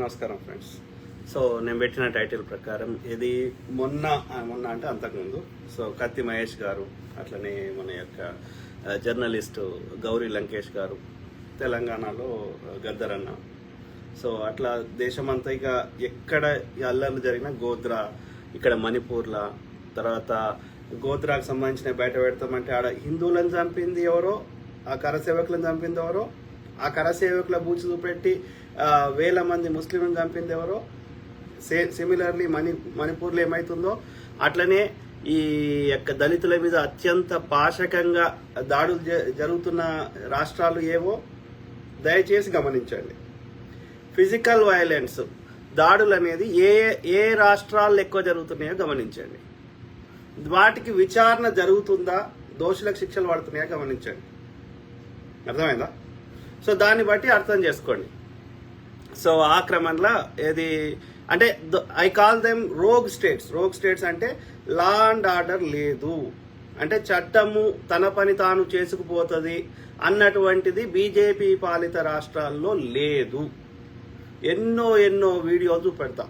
నమస్కారం friends. So నేను పెట్టిన టైటిల్ ప్రకారం ఇది మొన్న అంటే అంతకుముందు కత్తి మహేష్ గారు, అట్లనే మన యొక్క జర్నలిస్టు గౌరీ లంకేష్ గారు, తెలంగాణలో గద్దరన్న, అట్లా దేశమంతా ఇక ఎక్కడ అల్లర్లు జరిగిన గోద్రా, ఇక్కడ మణిపూర్లా, తర్వాత గోద్రాకు సంబంధించిన బయట పెడతామంటే ఆడ హిందువులను చంపింది ఎవరో, ఆ కరసేవకులను చంపింది ఎవరో, ఆ కరసేవకుల బూచి చూపెట్టి వేల మంది ముస్లింలను చంపింది ఎవరో, సిమిలర్లీ మణిపూర్లో ఏమవుతుందో అట్లనే ఈ యొక్క దళితుల మీద అత్యంత పాశకంగా దాడులు జరుగుతున్న రాష్ట్రాలు ఏవో దయచేసి గమనించండి. ఫిజికల్ వైలెన్స్ దాడులు అనేది ఏ రాష్ట్రాల్లో ఎక్కువ జరుగుతున్నాయో గమనించండి. వాటికి విచారణ జరుగుతుందా, దోషులకు శిక్షలు పడుతున్నాయో గమనించండి. అర్థమైందా? దాన్ని బట్టి అర్థం చేసుకోండి. ఆ క్రమంలో ఇది అంటే I call them rogue states అంటే లా అండ్ ఆర్డర్ లేదు, అంటే చట్టము తన పని తాను చేసుకుపోతుంది అన్నటువంటిది బీజేపీ పాలిత రాష్ట్రాల్లో లేదు. ఎన్నో వీడియోలు చూపెడతాం.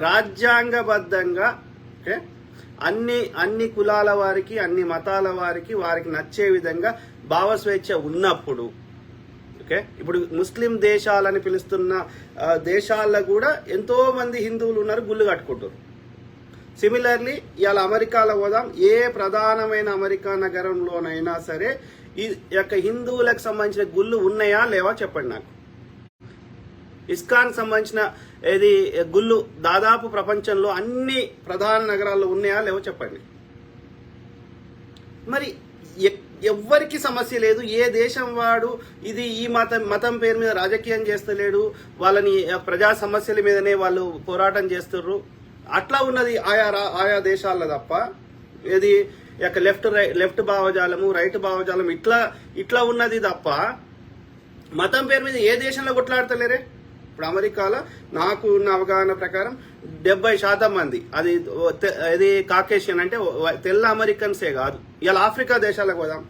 రాజ్యాంగబద్ధంగా అన్ని కులాల వారికి, అన్ని మతాల వారికి నచ్చే విధంగా భావస్వేచ్ఛ ఉన్నప్పుడు, ఇప్పుడు ముస్లిం దేశాలని పిలుస్తున్న దేశాల్లో కూడా ఎంతో మంది హిందువులు ఉన్నారు, గుళ్ళు కట్టుకుంటారు. సిమిలర్లీ ఇవాళ అమెరికాలో పోదాం, ఏ ప్రధానమైన అమెరికా నగరంలోనైనా సరే ఈ యొక్క హిందువులకు సంబంధించిన గుళ్ళు ఉన్నాయా లేవా చెప్పండి నాకు. ఇస్కాన్ సంబంధించిన ఇది గుళ్ళు దాదాపు ప్రపంచంలో అన్ని ప్రధాన నగరాల్లో ఉన్నాయా లేవో చెప్పండి. మరి ఎవ్వరికి సమస్య లేదు. ఏ దేశం వాడు ఇది ఈ మతం పేరు మీద రాజకీయం చేస్తలేడు, వాళ్ళని ప్రజా సమస్యల మీదనే వాళ్ళు పోరాటం చేస్తుర్రు. అట్లా ఉన్నది ఆయా దేశాల్లో తప్ప ఇది యొక్క లెఫ్ట్ భావజాలము, రైట్ భావజాలం ఇట్లా ఉన్నది తప్ప మతం పేరు మీద ఏ దేశంలో కొట్లాడతలేరే. ఇప్పుడు అమెరికాలో నాకు ఉన్న అవగాహన ప్రకారం 70% మంది అది కాకేషియన్ అంటే తెల్ల అమెరికన్సే కాదు. ఇలా ఆఫ్రికా దేశాలకు పోదాం,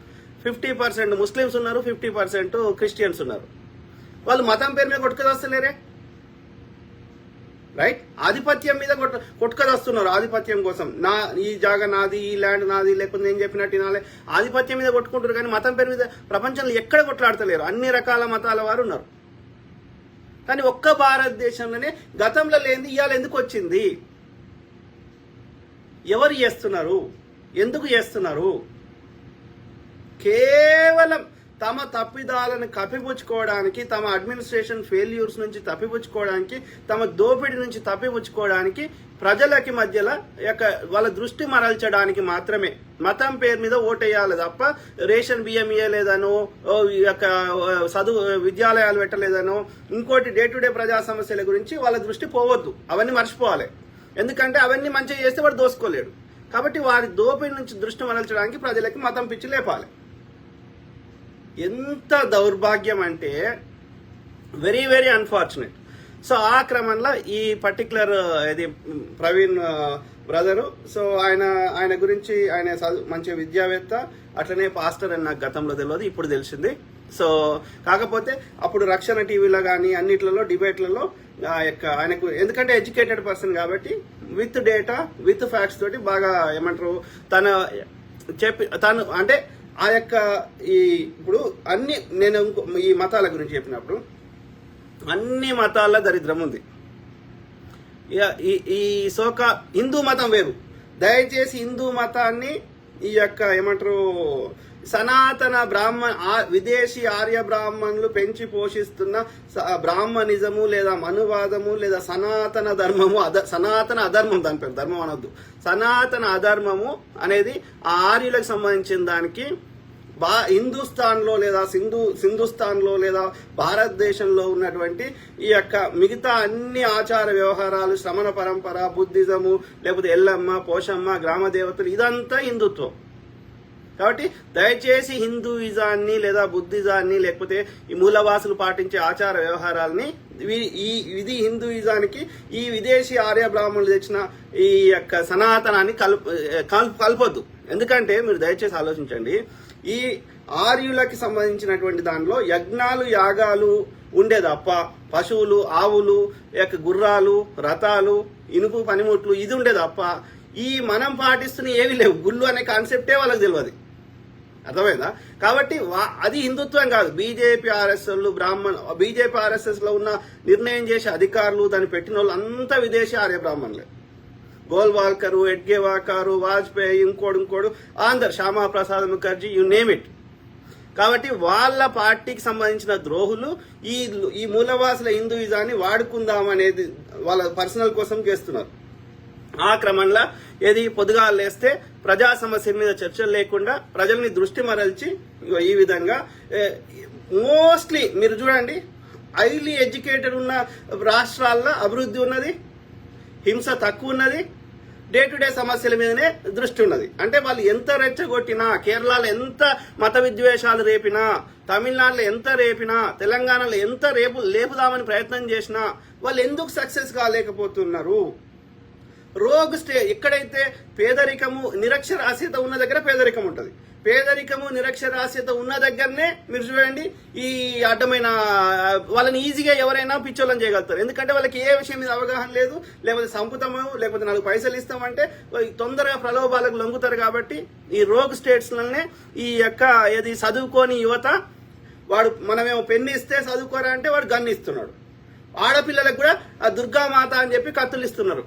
50% ముస్లిమ్స్ ఉన్నారు, 50% క్రిస్టియన్స్ ఉన్నారు. వాళ్ళు మతం పేరు మీద కొట్టుకదొస్తలేరే, రైట్? ఆధిపత్యం మీద కొట్టుకదొస్తున్నారు. ఆధిపత్యం కోసం ఈ జాగా నాది, ఈ ల్యాండ్ నాది, లేకపోతే నేను చెప్పినట్టు వినాలి, ఆధిపత్యం మీద కొట్టుకుంటారు. కానీ మతం పేరు మీద ప్రపంచంలో ఎక్కడ కొట్లాడతలేరు. అన్ని రకాల మతాల వారు ఉన్నారు. కానీ ఒక్క భారతదేశంలోనే గతంలో లేనిది ఇవాళ ఎందుకు వచ్చింది? ఎవరు చేస్తున్నారు? ఎందుకు చేస్తున్నారు? కేవలం తమ తప్పిదాలను కప్పిపుచ్చుకోవడానికి, తమ అడ్మినిస్ట్రేషన్ ఫెయిల్యూర్స్ నుంచి తప్పిపుచ్చుకోవడానికి, తమ దోపిడీ నుంచి తప్పిపుచ్చుకోవడానికి, ప్రజలకి మధ్యలో వాళ్ళ దృష్టి మరల్చడానికి మాత్రమే మతం పేరు మీద ఓటేయాలి తప్ప రేషన్ బియ్యం ఇయ్యలేదనో, విద్యాలయాలు పెట్టలేదనో, ఇంకోటి డే టు డే ప్రజా సమస్యల గురించి వాళ్ళ దృష్టి పోవద్దు. అవన్నీ మర్చిపోవాలి. ఎందుకంటే అవన్నీ మంచిగా చేస్తే వాడు దోసుకోలేడు. కాబట్టి వారి దోపిడీ నుంచి దృష్టి మరల్చడానికి ప్రజలకి మతం పిచ్చి లేపాలి. ఎంత దౌర్భాగ్యం అంటే వెరీ వెరీ అన్ఫార్చునేట్. ఆ క్రమంలో ఈ పర్టికులర్ ఇది ప్రవీణ్ బ్రదరు, ఆయన గురించి ఆయన మంచి విద్యావేత్త, అట్లనే పాస్టర్ అని నాకు గతంలో తెలియదు, ఇప్పుడు తెలిసింది. కాకపోతే అప్పుడు రక్షణ టీవీలో కానీ అన్నిట్లలో డిబేట్లలో ఆయనకు, ఎందుకంటే ఎడ్యుకేటెడ్ పర్సన్ కాబట్టి విత్ డేటా విత్ ఫ్యాక్ట్స్ తోటి బాగా ఏమంటారు తను అంటే ఆ యొక్క ఇప్పుడు నేను ఈ మతాల గురించి చెప్పినప్పుడు అన్ని మతాల దరిద్రం ఉంది. ఈ హిందూ మతం వేరు. దయచేసి హిందూ మతాన్ని ఈ యొక్క ఏమంటారు సనాతన విదేశీ ఆర్య బ్రాహ్మణులు పెంచి పోషిస్తున్న బ్రాహ్మణిజము లేదా మనువాదము లేదా సనాతన ధర్మము, సనాతన అధర్మం, దాని పేరు ధర్మం అనొద్దు, సనాతన అధర్మము అనేది ఆ ఆర్యులకు సంబంధించిన దానికి హిందుస్థాన్లో లేదా సింధుస్థాన్లో లేదా భారతదేశంలో ఉన్నటువంటి ఈ యొక్క మిగతా అన్ని ఆచార వ్యవహారాలు, శ్రమణ పరంపర, బుద్ధిజము, లేకపోతే ఎల్లమ్మ, పోషమ్మ, గ్రామ దేవతలు, ఇదంతా హిందుత్వం. కాబట్టి దయచేసి హిందూయిజాన్ని లేదా బుద్ధిజాన్ని లేకపోతే ఈ మూలవాసులు పాటించే ఆచార వ్యవహారాలని ఇది హిందూయిజానికి ఈ విదేశీ ఆర్య బ్రాహ్మణులు తెచ్చిన ఈ యొక్క సనాతనాన్ని కలపొద్దు. ఎందుకంటే మీరు దయచేసి ఆలోచించండి, ఈ ఆర్యులకి సంబంధించినటువంటి దానిలో యజ్ఞాలు యాగాలు ఉండే తప్ప పశువులు ఆవులు గుర్రాలు రథాలు ఇనుపు పనిముట్లు ఇది ఉండే తప్ప ఈ మనం పాటిస్తున్న ఏవి లేవు. గుళ్ళు అనే కాన్సెప్టే వాళ్ళకి తెలియదు. అర్థమైందా? కాబట్టి అది హిందుత్వం కాదు. బీజేపీ ఆర్ఎస్ఎస్ లో ఉన్న నిర్ణయం చేసే అధికారులు దాన్ని పెట్టిన వాళ్ళు అంతా విదేశీ ఆర్య బ్రాహ్మణులే. గోల్వాల్కరు, ఎడ్గేవాకారు, వాజ్పేయి, ఇంకోడు అందరు, Shyama Prasad Mukherjee, you name it. కాబట్టి వాళ్ళ పార్టీకి సంబంధించిన ద్రోహులు ఈ మూలవాసుల హిందూయిజాన్ని వాడుకుందాం అనేది వాళ్ళ పర్సనల్ కోసం చేస్తున్నారు. ఆ క్రమంలో పొద్దుగాలు లేస్తే ప్రజా సమస్యల మీద చర్చలు లేకుండా ప్రజల్ని దృష్టి మరల్చి ఈ విధంగా మోస్ట్లీ మీరు చూడండి, హైలీ ఎడ్యుకేటెడ్ ఉన్న రాష్ట్రాల్లో అభివృద్ధి ఉన్నది, హింస తక్కువ ఉన్నది, డే టు డే సమస్యల మీదనే దృష్టి ఉన్నది. అంటే వాళ్ళు ఎంత రెచ్చగొట్టినా, కేరళలో ఎంత మత విద్వేషాలు రేపినా, తమిళనాడులో ఎంత రేపినా, తెలంగాణలో ఎంత లేపుదామని ప్రయత్నం చేసినా వాళ్ళు ఎందుకు సక్సెస్ కాలేకపోతున్నారు? ఎక్కడైతే పేదరికము నిరక్షరాస్యత ఉన్న దగ్గర పేదరికం ఉంటుంది. పేదరికము నిరక్షరాస్యత ఉన్న దగ్గరనే మీరు చూడండి ఈ అడ్డమైన వాళ్ళని ఈజీగా ఎవరైనా పిచ్చోళ్ళని చేయగలుగుతారు. ఎందుకంటే వాళ్ళకి ఏ విషయం మీద అవగాహన లేదు, లేకపోతే సంపుతాము, లేకపోతే 4 పైసలు ఇస్తామంటే తొందరగా ప్రలోభాలకు లొంగుతారు. కాబట్టి ఈ రోగ్ స్టేట్స్ లోనే ఈ చదువుకోని యువత మనమేమో పెన్ను ఇస్తే చదువుకోరా అంటే వాడు గన్ను ఇస్తున్నాడు. ఆడపిల్లలకు కూడా దుర్గామాత అని చెప్పి కత్తులు ఇస్తున్నారు.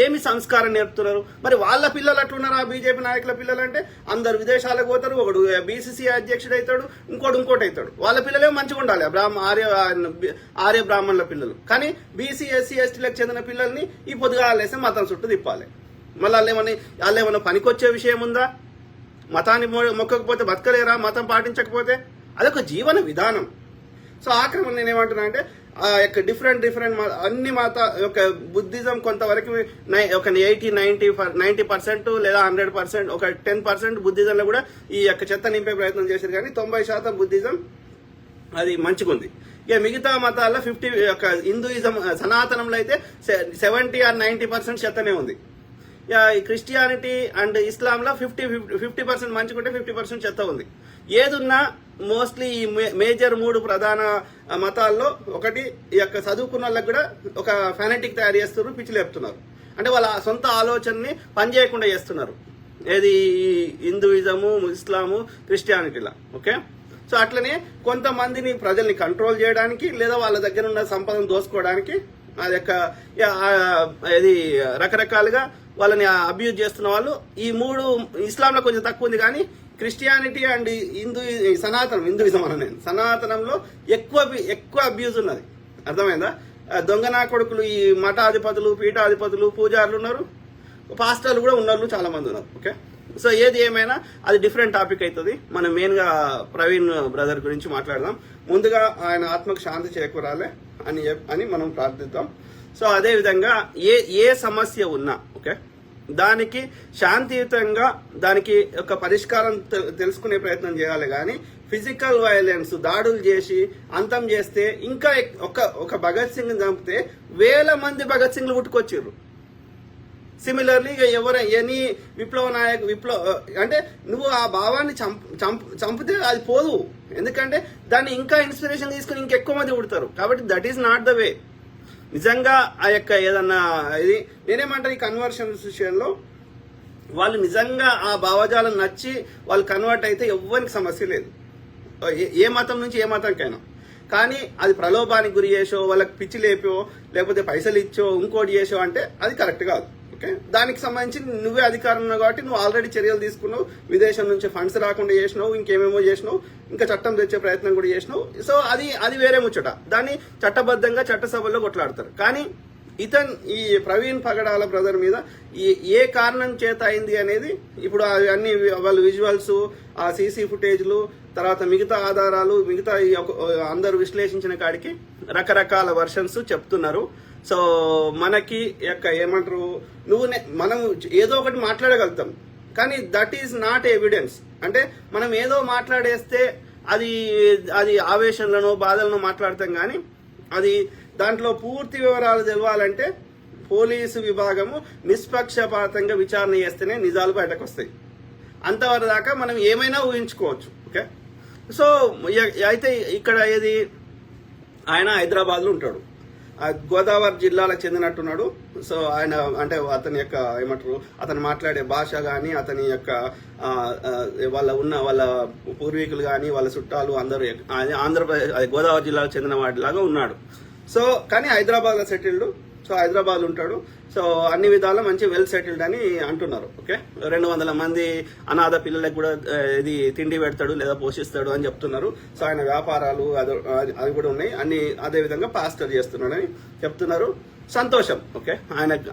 ఏమి సంస్కారం నేర్పుతున్నారు? మరి వాళ్ళ పిల్లలు అట్లున్నారు. ఆ బీజేపీ నాయకుల పిల్లలు అంటే అందరు విదేశాలకు పోతారు, ఒకడు బీసీసీ అధ్యక్షుడు అవుతాడు, ఇంకోటి అవుతాడు. వాళ్ళ పిల్లలే మంచిగా ఉండాలి, ఆర్య బ్రాహ్మణుల పిల్లలు. కానీ బీసీ ఎస్సీ ఎస్టీలకు చెందిన పిల్లల్ని ఈ పొద్దుగాలేస్తే మతం చుట్టూ తిప్పాలి. మళ్ళీ వాళ్ళేమన్నా పనికొచ్చే విషయం ఉందా? మతాన్ని మొక్కకపోతే బతకలేరా? మతం పాటించకపోతే అదొక జీవన విధానం. సో ఆ క్రమం నేనేమంటున్నా అంటే డిఫరెంట్ అన్ని మత బుద్ధిజం కొంతవరకు ఒక 90% లేదా 100%, ఒక 10% బుద్ధిజంలో కూడా ఈ చెత్త నింపే ప్రయత్నం చేశారు. కానీ 90% బుద్ధిజం అది మంచిగుంది. ఇక మిగతా మతాల్లో 50 హిందూయిజం సనాతనంలో అయితే 70 or 90% చెత్తనే ఉంది. క్రిస్టియానిటీ అండ్ ఇస్లాంలో 50% మంచిగుంటే 50% చెత్త ఉంది. ఏదున్నా మోస్ట్లీ ఈ మేజర్ 3 ప్రధాన మతాల్లో ఒకటి చదువుకున్న వాళ్ళకి కూడా ఒక ఫెనటిక్ తయారు చేస్తున్నారు, పిచ్చి లేపుతున్నారు. అంటే వాళ్ళ సొంత ఆలోచనని పనిచేయకుండా చేస్తున్నారు. హిందూయిజము, ఇస్లాము, క్రిస్టియానిటీలా. ఓకే, సో అట్లనే కొంతమందిని ప్రజల్ని కంట్రోల్ చేయడానికి లేదా వాళ్ళ దగ్గర ఉన్న సంపదను దోసుకోవడానికి రకరకాలుగా వాళ్ళని అబ్యూజ్ చేస్తున్న వాళ్ళు ఈ 3 ఇస్లాంలో కొంచెం తక్కువ ఉంది. కానీ క్రిస్టియానిటీ అండ్ హిందూయిజం అన్న నేను సనాతనంలో ఎక్కువ అబ్యూజ్ ఉన్నది. అర్థమైందా? దొంగ నా కొడుకులు, ఈ మఠాధిపతులు, పీఠాధిపతులు, పూజారులు ఉన్నారు, పాస్టర్లు కూడా ఉన్నారు, చాలా మంది ఉన్నారు. ఓకే, సో ఏది ఏమైనా అది డిఫరెంట్ టాపిక్ అవుతుంది. మనం మెయిన్గా ప్రవీణ్ బ్రదర్ గురించి మాట్లాడదాం. ముందుగా ఆయన ఆత్మకు శాంతి చేకూరాలి అని మనం ప్రార్థిద్దాం. సో అదే విధంగా ఏ సమస్య ఉన్నా ఓకే, దానికి శాంతియుతంగా దానికి ఒక పరిష్కారం తెలుసుకునే ప్రయత్నం చేయాలి. కానీ ఫిజికల్ వైలెన్స్, దాడులు చేసి అంతం చేస్తే, ఇంకా ఒక భగత్ సింగ్ చంపితే 1000 మంది భగత్ సింగ్లు పుట్టుకొచ్చారు. సిమిలర్లీ ఎనీ విప్లవ అంటే నువ్వు ఆ భావాన్ని చంపితే అది పోదు. ఎందుకంటే దాన్ని ఇంకా ఇన్స్పిరేషన్ తీసుకుని ఇంకెక్కువ మంది పుడతారు. కాబట్టి that is not the way. నిజంగా ఏదన్నా ఇది నేనేమంటారు, ఈ కన్వర్షన్స్ విషయంలో వాళ్ళు నిజంగా ఆ భావజాలం నచ్చి వాళ్ళు కన్వర్ట్ అయితే ఎవ్వరికి సమస్య లేదు, ఏ మతం నుంచి ఏ మతంకైనా. కానీ అది ప్రలోభానికి గురి చేసో, వాళ్ళకి పిచ్చి లేపో, లేకపోతే పైసలు ఇచ్చో, ఇంకోటి చేసో అంటే అది కరెక్ట్ కాదు. ఓకే, దానికి సంబంధించి నువ్వే అధికారం ఉన్నావు కాబట్టి నువ్వు ఆల్రెడీ చర్యలు తీసుకున్నావు, విదేశం నుంచి ఫండ్స్ రాకుండా చేసినావు, ఇంకేమేమో చేసినావు, ఇంకా చట్టం తెచ్చే ప్రయత్నం కూడా చేసినావు. సో అది వేరే ముచ్చట. దాన్ని చట్టబద్ధంగా చట్టసభల్లో కొట్లాడతారు. కానీ ఈ ప్రవీణ్ పగడాల బ్రదర్ మీద ఏ కారణం చేత అయింది అనేది ఇప్పుడు అన్ని వాళ్ళు విజువల్స్, ఆ సీసీ ఫుటేజ్లు, తర్వాత మిగతా ఆధారాలు, మిగతా అందరూ విశ్లేషించిన కాడికి రకరకాల వర్షన్స్ చెప్తున్నారు. సో మనకి ఏమంటారు, మనం ఏదో ఒకటి మాట్లాడగలుగుతాం, కానీ దట్ ఈస్ నాట్ ఎవిడెన్స్. అంటే మనం ఏదో మాట్లాడేస్తే అది అది ఆవేశంలోనో బాధలను మాట్లాడతాం కానీ అది దాంట్లో పూర్తి వివరాలు తెలవాలంటే పోలీసు విభాగము నిష్పక్షపాతంగా విచారణ చేస్తేనే నిజాలు బయటకు వస్తాయి. అంతవరకు దాకా మనం ఏమైనా ఊహించుకోవచ్చు. ఓకే, సో అయితే ఇక్కడ ఏది ఆయన హైదరాబాద్లో ఉంటాడు, గోదావరి జిల్లాలకు చెందినట్టున్నాడు. సో ఆయన అంటే అతని యొక్క ఏమంటారు అతను మాట్లాడే భాష కానీ అతని యొక్క వాళ్ళ పూర్వీకులు కానీ వాళ్ళ చుట్టాలు అందరూ ఆంధ్రప్రదేశ్ గోదావరి జిల్లాకు చెందిన వాటిలాగా ఉన్నాడు. సో కానీ హైదరాబాద్లో సెటిల్డ్. సో హైదరాబాద్ ఉంటాడు. సో అన్ని విధాలా మంచి వెల్ సెటిల్డ్ అని అంటున్నారు. ఓకే, 200 మంది అనాథ పిల్లలకు కూడా ఇది తిండి పెడతాడు లేదా పోషిస్తాడు అని చెప్తున్నారు. సో ఆయన వ్యాపారాలు అది కూడా ఉన్నాయి అన్ని. అదే విధంగా పాస్టర్ చేస్తున్నాడని చెప్తున్నారు. సంతోషం. ఓకే,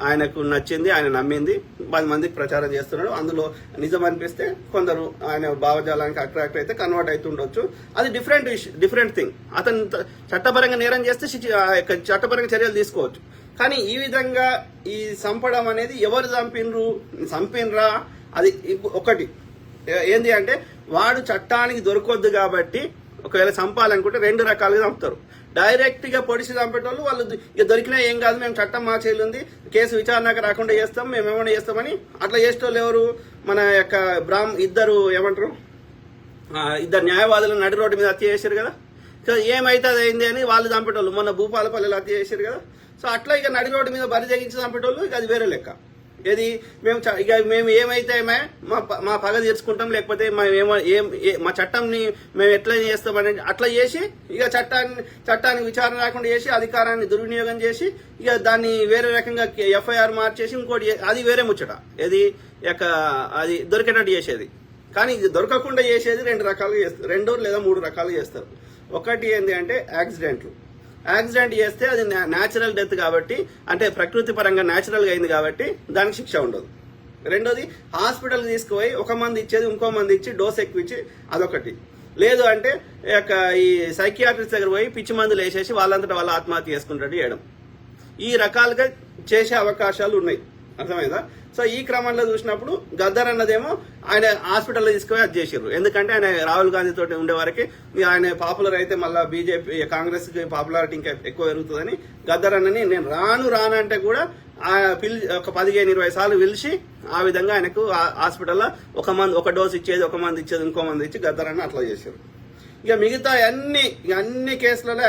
ఆయనకు నచ్చింది, ఆయన నమ్మింది 10 మందికి ప్రచారం చేస్తున్నాడు. అందులో నిజం అనిపిస్తే కొందరు ఆయన భావజాలానికి అట్రాక్ట్ అయితే కన్వర్ట్ అవుతుండొచ్చు. అది డిఫరెంట్ థింగ్. అతను చట్టపరంగా నేరం చేస్తే చట్టపరంగా చర్యలు తీసుకోవచ్చు. కానీ ఈ విధంగా ఈ చంపడం అనేది ఎవరు చంపినరా అది ఒకటి ఏంది అంటే వాడు చట్టానికి దొరకొద్దు కాబట్టి ఒకవేళ చంపాలనుకుంటే 2 రకాలుగా చంపుతారు. డైరెక్ట్ గా పొడిచి చంపేటోళ్ళు వాళ్ళు ఇక దొరికినా ఏం కాదు, మేము చట్టం మా చేయాలి, కేసు విచారణకు రాకుండా చేస్తాం, మేము ఏమైనా చేస్తామని అట్లా చేసేటోళ్ళు ఎవరు? మన యొక్క ఇద్దరు ఏమంటారు ఇద్దరు న్యాయవాదులు నడి రోడ్డు మీద హత్య చేశారు కదా. సో ఏమైతే అది అయింది అని వాళ్ళు చంపేటోళ్ళు మొన్న భూపాలపల్లిలో హత్య చేశారు కదా. సో అట్లా ఇక నడి రోడ్డు మీద బరి తెగించి చంపేటోళ్ళు ఇక అది వేరే లెక్క. ఏది మేము ఏమైతే మా పగ తీర్చుకుంటాం, లేకపోతే మా చట్టంని మేము ఎట్లా చేస్తామని అట్లా చేసి ఇక చట్టానికి విచారణ రాకుండా చేసి అధికారాన్ని దుర్వినియోగం చేసి ఇక దాన్ని వేరే రకంగా ఎఫ్ఐఆర్ మార్చేసి ఇంకోటి అది వేరే ముచ్చట. ఏది అది దొరికేటట్టు చేసేది. కానీ ఇది దొరకకుండా చేసేది 2 రకాలుగా చేస్తారు, 2 లేదా 3 రకాలుగా చేస్తారు. ఒకటి ఏంటి అంటే యాక్సిడెంట్ చేస్తే అది న్యాచురల్ డెత్ కాబట్టి, అంటే ప్రకృతి పరంగా న్యాచురల్ గా అయింది కాబట్టి దానికి శిక్ష ఉండదు. రెండోది హాస్పిటల్ తీసుకుపోయి ఒక మంది ఇచ్చేది ఇంకో మంది ఇచ్చి డోస్ ఎక్కువ ఇచ్చి అదొకటి. లేదు అంటే ఈ సైకియాట్రిస్ట్ దగ్గర పోయి పిచ్చి మందులు వేసేసి వాళ్ళంతటా వాళ్ళ ఆత్మహత్య చేసుకుంటాడు చేయడం. ఈ రకాలుగా చేసే అవకాశాలు ఉన్నాయి. అర్థమైందా? సో ఈ క్రమంలో చూసినప్పుడు గద్దర్ అన్నదేమో ఆయన హాస్పిటల్లో తీసుకుపోయి అది చేసారు. ఎందుకంటే ఆయన రాహుల్ గాంధీ తోటి ఉండే వరకు ఆయన పాపులర్ అయితే మళ్ళీ బీజేపీ కాంగ్రెస్ కి పాపులారిటీ ఇంకా ఎక్కువ పెరుగుతుందని గద్దర్ అన్నని నేను రాను అంటే కూడా ఒక 15-20 సార్లు పిలిచి ఆ విధంగా ఆయనకు హాస్పిటల్లో ఒక డోస్ ఇచ్చేది ఒక మంది ఇచ్చేది ఇంకో మంది ఇచ్చి గద్దర్ అన్న అట్లా చేశారు. ఇక మిగతా అన్ని కేసులలో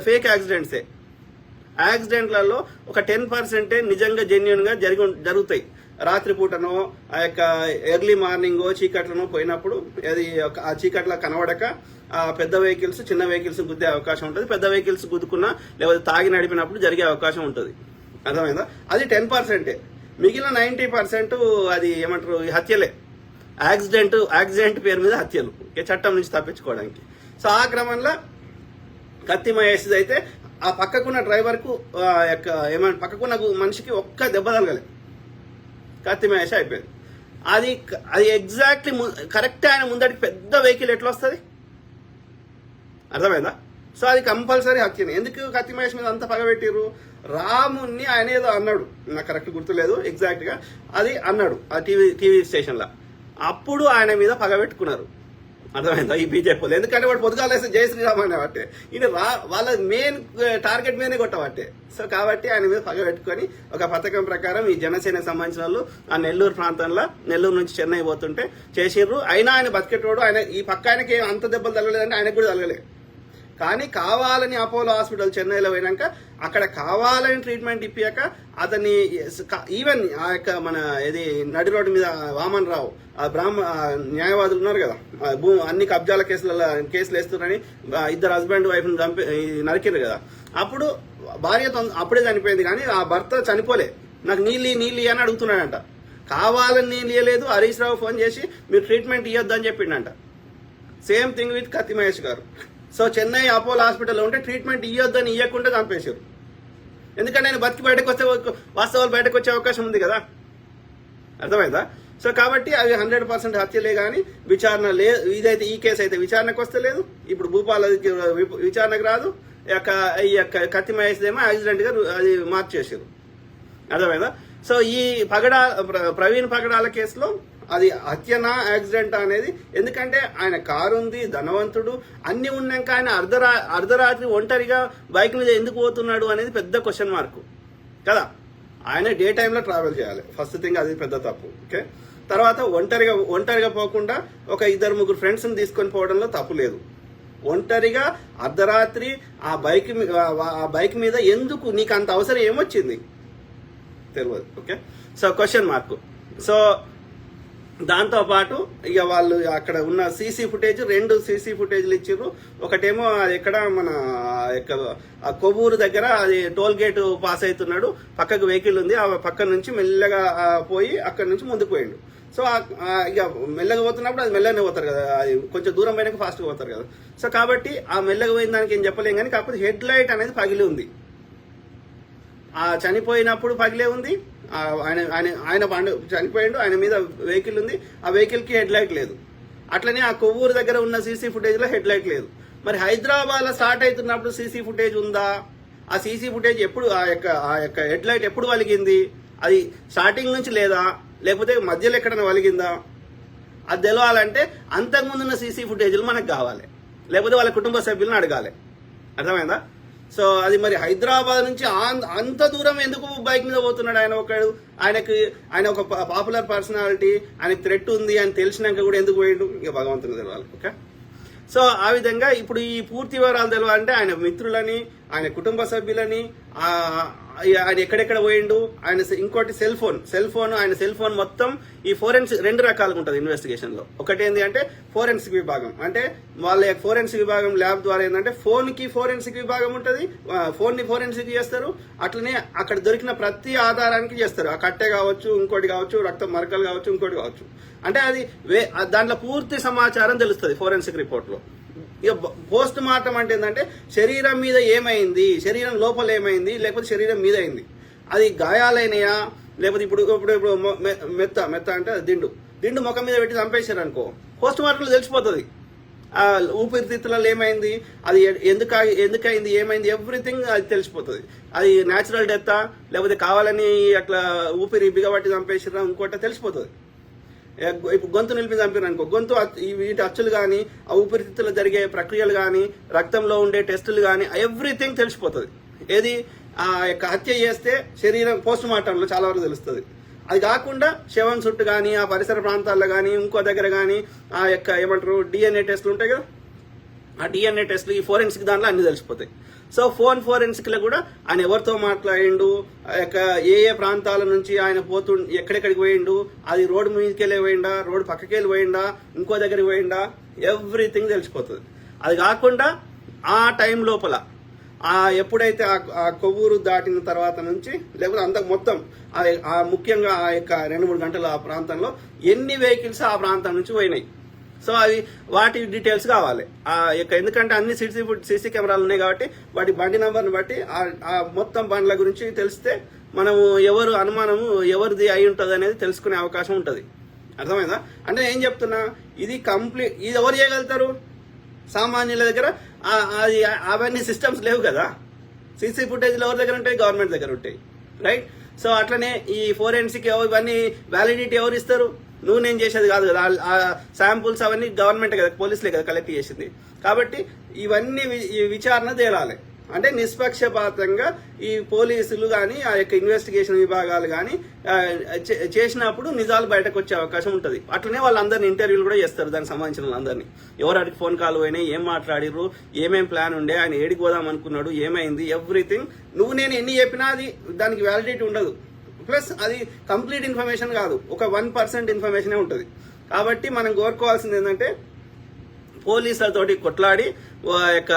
ఫేక్ యాక్సిడెంట్సే. యాక్సిడెంట్లలో ఒక 10% నిజంగా జెన్యున్ గా జరుగుతాయి. రాత్రిపూటనో ఆ యొక్క ఎర్లీ మార్నింగో చీకట్లనో పోయినప్పుడు అది ఆ చీకట్లో కనబడక ఆ పెద్ద వెహికల్స్ చిన్న వెహికల్స్ గుద్దే అవకాశం ఉంటుంది. పెద్ద వెహికల్స్ గుద్దుకున్నా లేకపోతే తాగి నడిపినప్పుడు జరిగే అవకాశం ఉంటుంది. అర్థమైందా? అది 10%. మిగిలిన 90% అది ఏమంటారు హత్యలే. యాక్సిడెంట్ పేరు మీద హత్యలు చట్టం నుంచి తప్పించుకోవడానికి. సో ఆ క్రమంలో కత్తి మహేష్ అయితే ఆ పక్కకున్న డ్రైవర్ కు ఏమైనా పక్కకున్న మనిషికి ఒక్క దెబ్బ తగలే, కత్తి మహేష్ అయిపోయింది. అది ఎగ్జాక్ట్లీ కరెక్ట్. ఆయన ముందటికి పెద్ద వెహికల్ ఎట్లా వస్తుంది? అర్థమైందా? సో అది కంపల్సరీ హత్యనే. ఎందుకు కత్తి మహేష్ మీద అంత పగబెట్టిర్రు? రాముణ్ణి ఆయన ఏదో అన్నాడు, నాకు కరెక్ట్ గుర్తులేదు ఎగ్జాక్ట్ గా, అది అన్నాడు ఆ టీవీ స్టేషన్ లో. అప్పుడు ఆయన మీద పగబెట్టుకున్నారు. అర్థమైందా? ఈ బీజేపీ వాళ్ళు. ఎందుకంటే వాడు పొద్దుగాలేసి జై శ్రీరామ్ అనేవాటే, ఈయన వాళ్ళ మెయిన్ టార్గెట్ మీదనే కొట్టవాటే. సో కాబట్టి ఆయన మీద పగబెట్టుకొని ఒక పథకం ప్రకారం ఈ జనసేనకు సంబంధించిన వాళ్ళు ఆ నెల్లూరు ప్రాంతంలో నెల్లూరు నుంచి చెన్నై పోతుంటే చేసిర్రు. అయినా ఆయన బతికేటోడు. ఆయన ఈ పక్క ఆయనకి అంత దెబ్బలు తగలేదంటే ఆయనకు కూడా తగలే. కానీ కావాలని అపోలో హాస్పిటల్ చెన్నైలో పోయినాక అక్కడ కావాలని ట్రీట్మెంట్ ఇప్పాక అతన్ని ఈవెన్ ఆ యొక్క మన ఇది నడి రోడ్డు మీద వామన్ రావు న్యాయవాదులు ఉన్నారు కదా, అన్ని కబ్జాల కేసులు వేస్తున్నారని 2 హస్బెండ్ వైఫ్ నరికిరు కదా. అప్పుడు భార్య అప్పుడే చనిపోయింది. కానీ ఆ భర్త చనిపోలే. నాకు నీళ్ళు అని అడుగుతున్నాడంట. కావాలని నీళ్ళు ఇవ్వలేదు. హరీష్ రావు ఫోన్ చేసి మీరు ట్రీట్మెంట్ ఇవ్వద్దని చెప్పిండంట. Same thing with Kathi Mahesh గారు. సో చెన్నై అపోలో హాస్పిటల్లో ఉంటే ట్రీట్మెంట్ ఇవ్వద్దని ఇవ్వకుండా చంపేశారు. ఎందుకంటే ఆయన బతికి బయటకు వస్తే వాస్తవాలు బయటకు వచ్చే అవకాశం ఉంది కదా. అర్థమైందా? సో కాబట్టి అవి 100% హత్యలే. కానీ విచారణ లేదు. ఇదైతే ఈ కేసు అయితే విచారణకు వస్తే లేదు. ఇప్పుడు భూపాల విచారణకు రాదు. ఈ యొక్క కత్తి మహేష్ ఏమో యాక్సిడెంట్ గా అది మార్చేసారు. అర్థమైందా? సో ఈ ప్రవీణ్ పగడాల కేసులో అది హత్యనా యాక్సిడెంట్ అనేది. ఎందుకంటే ఆయన కారు ఉంది, ధనవంతుడు, అన్ని ఉన్నాక ఆయన అర్ధరాత్రి ఒంటరిగా బైక్ మీద ఎందుకు పోతున్నాడు అనేది పెద్ద క్వశ్చన్ మార్క్ కదా. ఆయన డే టైంలో ట్రావెల్ చేయాలి, ఫస్ట్ థింగ్, అది పెద్ద తప్పు. ఓకే, తర్వాత ఒంటరిగా పోకుండా ఒక 2-3 ఫ్రెండ్స్ని తీసుకొని పోవడంలో తప్పు లేదు. ఒంటరిగా అర్ధరాత్రి ఆ బైక్ మీద ఎందుకు, నీకు అంత అవసరం ఏమొచ్చింది తెలియదు. Okay, so question mark. So దాంతో పాటు ఇక వాళ్ళు అక్కడ ఉన్న సీసీ ఫుటేజ్, 2 సీసీ ఫుటేజ్లు ఇచ్చారు. ఒకటేమో అది ఎక్కడ మన కొవ్వూరు దగ్గర, అది టోల్ గేట్ పాస్ అవుతున్నాడు, పక్కకు వెహికల్ ఉంది, ఆ పక్క నుంచి మెల్లగా పోయి అక్కడ నుంచి ముందుకు పోయిండు. సో ఇక మెల్లగా పోతున్నప్పుడు అది మెల్లగానే పోతారు కదా, అది కొంచెం దూరం పోయినాక ఫాస్ట్గా పోతారు కదా. సో కాబట్టి ఆ మెల్లగా పోయిన దానికి ఏం చెప్పలేం కానీ, కాకపోతే హెడ్ లైట్ అనేది పగిలి ఉంది. ఆ చనిపోయినప్పుడు పగిలే ఉంది, ఆయన చనిపోయిండు, ఆయన మీద వెహికల్ ఉంది, ఆ వెహికల్కి హెడ్ లైట్ లేదు. అట్లనే ఆ కొవ్వూరు దగ్గర ఉన్న సీసీ ఫుటేజ్లో హెడ్ లైట్ లేదు. మరి హైదరాబాద్లో స్టార్ట్ అవుతున్నప్పుడు సీసీ ఫుటేజ్ ఉందా? ఆ సీసీ ఫుటేజ్ ఎప్పుడు, ఆ యొక్క హెడ్ లైట్ ఎప్పుడు వలిగింది? అది స్టార్టింగ్ నుంచి లేదా, లేకపోతే మధ్యలో ఎక్కడైనా వలిగిందా? అది తెలవాలంటే అంతకుముందున్న సీసీ ఫుటేజ్లు మనకు కావాలి, లేకపోతే వాళ్ళ కుటుంబ సభ్యులను అడగాలి. అర్థమైందా? సో అది మరి హైదరాబాద్ నుంచి అంత దూరం ఎందుకు బైక్ మీద పోతున్నాడు ఆయన ఒకడు? ఆయన ఒక పాపులర్ పర్సనాలిటీ, ఆయనకు థ్రెట్ ఉంది అని తెలిసినాక కూడా ఎందుకు పోయిండు? ఇక భగవంతుని తెలవాలి. ఓకే, సో ఆ విధంగా ఇప్పుడు ఈ పూర్తి వివరాలు తెలవాలంటే ఆయన మిత్రులని, ఆయన కుటుంబ సభ్యులని, ఆయన ఎక్కడెక్కడ పోయిండు, ఆయన ఇంకోటి సెల్ ఫోన్, ఆయన సెల్ ఫోన్ మొత్తం ఈ ఫోరెన్సిక్ 2 రకాలుగా ఉంటుంది ఇన్వెస్టిగేషన్ లో. ఒకటి ఏంటి అంటే ఫోరెన్సిక్ విభాగం, అంటే వాళ్ళ ఫోరెన్సిక్ విభాగం ల్యాబ్ ద్వారా ఏంటంటే ఫోన్ కి ఫోరెన్సిక్ విభాగం ఉంటుంది, ఫోన్ ని ఫోరెన్సిక్ చేస్తారు. అట్లనే అక్కడ దొరికిన ప్రతి ఆధారానికి చేస్తారు, ఆ కట్టె కావచ్చు, ఇంకోటి కావచ్చు, రక్తం మరకలు కావచ్చు, ఇంకోటి కావచ్చు. అంటే అది దాంట్లో పూర్తి సమాచారం తెలుస్తుంది ఫోరెన్సిక్ రిపోర్ట్ లో. ఇక పోస్ట్ మార్టం అంటే ఏంటంటే శరీరం మీద ఏమైంది, శరీరం లోపల ఏమైంది, లేకపోతే శరీరం మీద అయింది, అది గాయాలైనయా, లేకపోతే ఇప్పుడు మెత్త అంటే దిండు ముఖం మీద పెట్టి చంపేశారు అనుకో, పోస్ట్ మార్టంలో తెలిసిపోతుంది. ఆ ఊపిరితిత్తులలో ఏమైంది, అది ఎందుకైంది, ఏమైంది, ఎవ్రీథింగ్ అది తెలిసిపోతుంది. అది న్యాచురల్ డెత్తా, లేకపోతే కావాలని అట్లా ఊపిరి బిగబట్టి చంపేసిరా, ఇంకోట తెలిసిపోతుంది. ఇప్పుడు గొంతు నిలిపి చంపారు అనుకో, గొంతు వీటి అచ్చులు కానీ, ఆ ఊపిరితిత్తులు జరిగే ప్రక్రియలు కానీ, రక్తంలో ఉండే టెస్టులు కానీ, ఎవ్రీథింగ్ తెలిసిపోతుంది. ఏది ఆ యొక్క హత్య చేస్తే శరీరం పోస్ట్ మార్టంలో చాలా వరకు తెలుస్తుంది. అది కాకుండా శవం చుట్టూ కానీ, ఆ పరిసర ప్రాంతాల్లో కానీ, ఇంకో దగ్గర కానీ ఆ యొక్క ఏమంటారు డిఎన్ఏ టెస్టులు ఉంటాయి కదా, ఆ డిఎన్ఏ టెస్టులు ఈ ఫోరెన్సిక్ దాంట్లో అన్ని తెలిసిపోతాయి. సో ఫోన్ ఫోరెన్సిక్ లో కూడా ఆయన ఎవరితో మాట్లాడిండు, ఏ ప్రాంతాల నుంచి ఆయన ఎక్కడెక్కడికి పోయిండు, అది రోడ్డు మీదకి వెళ్ళి పోయిండా, రోడ్డు పక్కకి వెళ్ళి పోయిండా, ఇంకో దగ్గరికి పోయిండా, ఎవ్రీథింగ్ తెలిసిపోతుంది. అది కాకుండా ఆ టైం లోపల ఎప్పుడైతే ఆ కొవ్వూరు దాటిన తర్వాత నుంచి, లేకపోతే అంత మొత్తం ముఖ్యంగా ఆ యొక్క 2-3 గంటల ఆ ప్రాంతంలో ఎన్ని వెహికల్స్ ఆ ప్రాంతం నుంచి పోయినాయి. సో అవి వాటి డీటెయిల్స్ కావాలి. ఎందుకంటే అన్ని సీసీ కెమెరాలు ఉన్నాయి కాబట్టి వాటి బండి నంబర్ని బట్టి ఆ మొత్తం బండ్ల గురించి తెలిస్తే మనము ఎవరు అనుమానము ఎవరిది అయి ఉంటుంది అనేది తెలుసుకునే అవకాశం ఉంటుంది. అర్థమైందా? అంటే ఏం చెప్తున్నా, ఇది ఎవరు చేయగలుగుతారు? సామాన్యుల దగ్గర అవన్నీ సిస్టమ్స్ లేవు కదా. సీసీ ఫుటేజ్లు ఎవరి దగ్గర ఉంటాయి? గవర్నమెంట్ దగ్గర ఉంటాయి, రైట్? సో అట్లనే ఈ ఫోరెన్సిక్ ఇవన్నీ వ్యాలిడిటీ ఎవరు ఇస్తారు? నువ్వు నేను చేసేది కాదు కదా. ఆ శాంపుల్స్ అవన్నీ గవర్నమెంట్ కదా, పోలీసులే కదా కలెక్ట్ చేసింది. కాబట్టి ఇవన్నీ విచారణ తేలాలి. అంటే నిష్పక్షపాతంగా ఈ పోలీసులు కానీ, ఆ యొక్క ఇన్వెస్టిగేషన్ విభాగాలు కానీ చేసినప్పుడు నిజాలు బయటకు వచ్చే అవకాశం ఉంటుంది. అట్లనే వాళ్ళందరినీ ఇంటర్వ్యూలు కూడా చేస్తారు, దానికి సంబంధించిన వాళ్ళందరినీ. ఎవరికి ఫోన్ కాల్ పోయినాయి, ఏం మాట్లాడిర్రు, ఏమేం ప్లాన్ ఉండే, ఆయన ఏడికి పోదాం అనుకున్నాడు, ఏమైంది, ఎవ్రీథింగ్. నువ్వు నేను ఎన్ని చెప్పినా అది దానికి వ్యాలిడిటీ ఉండదు. ప్లస్ అది కంప్లీట్ ఇన్ఫర్మేషన్ కాదు, ఒక 1% ఇన్ఫర్మేషనే ఉంటుంది. కాబట్టి మనం కోరుకోవాల్సింది ఏంటంటే పోలీసులతోటి కొట్లాడి యొక్క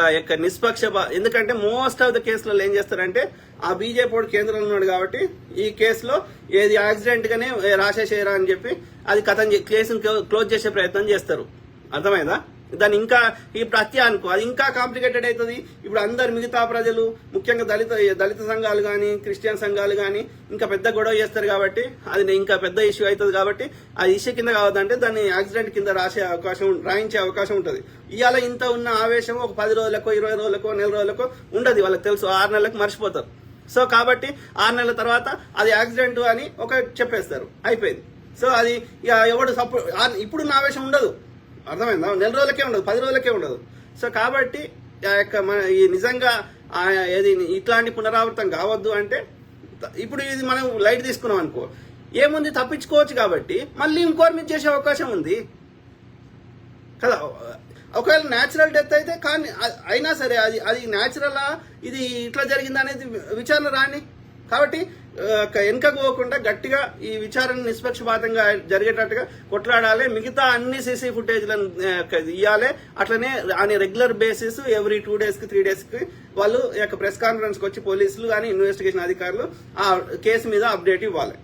ఎందుకంటే మోస్ట్ ఆఫ్ ద కేసులలో ఏం చేస్తారంటే ఆ బీజేపీ కేంద్రంలో ఉన్నాడు కాబట్టి ఈ కేసులో ఏది యాక్సిడెంట్ గానే రాసేసేయరా అని చెప్పి అది కేసును క్లోజ్ చేసే ప్రయత్నం చేస్తారు. అర్థమైందా? దాన్ని ఇంకా ఇప్పుడు హత్య అనుకో, అది ఇంకా కాంప్లికేటెడ్ అవుతుంది. ఇప్పుడు అందరు మిగతా ప్రజలు, ముఖ్యంగా దళిత సంఘాలు కానీ, క్రిస్టియన్ సంఘాలు కానీ ఇంకా పెద్ద గొడవ చేస్తారు కాబట్టి అది ఇంకా పెద్ద ఇష్యూ అవుతుంది. కాబట్టి ఆ ఇష్యూ కింద కావద్దంటే దాన్ని యాక్సిడెంట్ కింద రాయించే అవకాశం ఉంటుంది. ఇవాళ ఇంత ఉన్న ఆవేశం ఒక 10 రోజులకో, 20 రోజులకో, నెల రోజులకో ఉండదు. వాళ్ళకి తెలుసు, 6 నెలలకు మర్చిపోతారు. సో కాబట్టి 6 నెలల తర్వాత అది యాక్సిడెంట్ అని చెప్పేస్తారు, అయిపోయింది. సో అది ఇక ఎవడు సపోర్ట్ ఇప్పుడు నా ఆవేశం ఉండదు, అర్థమైందా? నెల రోజులకే ఉండదు, 10 రోజులకే ఉండదు. సో కాబట్టి ఆ యొక్క ఈ నిజంగా ఏది ఇట్లాంటి పునరావృతం కావద్దు అంటే ఇప్పుడు ఇది మనం లైట్ తీసుకున్నాం అనుకో, ఏముంది తప్పించుకోవచ్చు కాబట్టి మళ్ళీ ఇంకోరి మీద చేసే అవకాశం ఉంది కదా. ఒకవేళ న్యాచురల్ డెత్ అయితే కానీ అయినా సరే అది న్యాచురలా ఇది ఇట్లా జరిగింది అనేది విచారణ రాని. కాబట్టి వెనుకకు పోకుండా గట్టిగా ఈ విచారణ నిష్పక్షపాతంగా జరిగేటట్టుగా కొట్లాడాలి. మిగతా అన్ని సీసీ ఫుటేజ్లను ఇవ్వాలి. అట్లనే అని రెగ్యులర్ బేసిస్ ఎవ్రీ 2 days కి 3 days కి వాళ్ళు ప్రెస్ కాన్ఫరెన్స్కి వచ్చి పోలీసులు కానీ ఇన్వెస్టిగేషన్ అధికారులు ఆ కేసు మీద అప్డేట్ ఇవ్వాలి.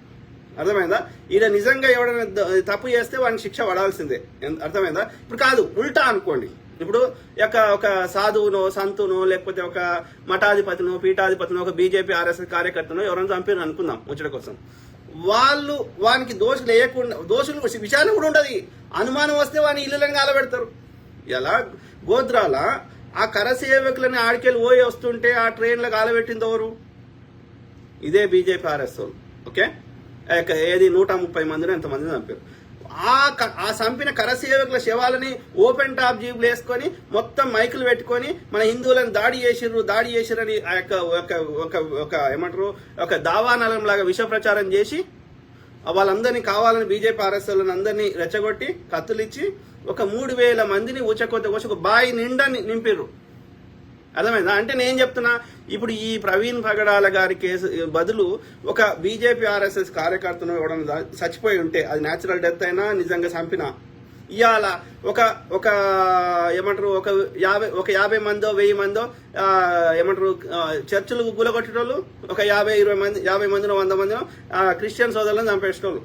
అర్థమైందా? ఈయన నిజంగా ఎవరైనా తప్పు చేస్తే వాడిని శిక్ష పడాల్సిందే. అర్థమైందా? ఇప్పుడు కాదు, ఉల్టా అనుకోండి. ఇప్పుడు ఒక సాధువునో సంతునో లేకపోతే ఒక మఠాధిపతినో పీఠాధిపతినో ఒక బీజేపీ ఆర్ఎస్ఎస్ కార్యకర్తనో ఎవరైనా చంపారు అనుకుందాం ముచ్చట కోసం, వాళ్ళు వానికి దోషులు వేయకుండా దోషులు విచారణ కూడా ఉండదు. అనుమానం వస్తే వాని ఇల్లులను కాలబెడతారు. ఎలా గోద్రాల ఆ కరసేవకులని ఆడికెళ్ళి పోయి వస్తుంటే ఆ ట్రైన్లో కాలబెట్టింది ఎవరు? ఇదే బీజేపీ ఆర్ఎస్ వాళ్ళు. ఓకే, ఏది 130 మందిని ఎంతమందిని చంపారు. ఆ చంపిన కరసేవకుల శవాలని ఓపెన్ టాప్ జీబులు వేసుకొని మొత్తం మైకులు పెట్టుకొని మన హిందువులను దాడి చేసిర్రని ఆ యొక్క ఏమంటారు ఒక దావానలం లాగా విష ప్రచారం చేసి వాళ్ళందరినీ కావాలని బీజేపీ ఆర్ఎస్ఎల్ని అందరినీ రెచ్చగొట్టి కత్తులిచ్చి ఒక 3000 మందిని ఊచకొద్ద కోసి ఒక బాయి నిండా నింపిర్రు. అర్థమైందా? అంటే నేను చెప్తున్నా, ఇప్పుడు ఈ ప్రవీణ్ పగడాల గారి కేసు బదులు ఒక బీజేపీ ఆర్ఎస్ఎస్ కార్యకర్తను ఇవ్వడం చచ్చిపోయి ఉంటే, అది న్యాచురల్ డెత్ అయినా నిజంగా చంపినా, ఇవాళ ఒక ఏమంటారు ఒక 50 మందో 1000 మందో ఏమంటారు చర్చిలు గులగొట్టేటోళ్ళు, ఒక 50 మందినో 100 మందినో క్రిస్టియన్ సోదరులను చంపేసేటోళ్ళు.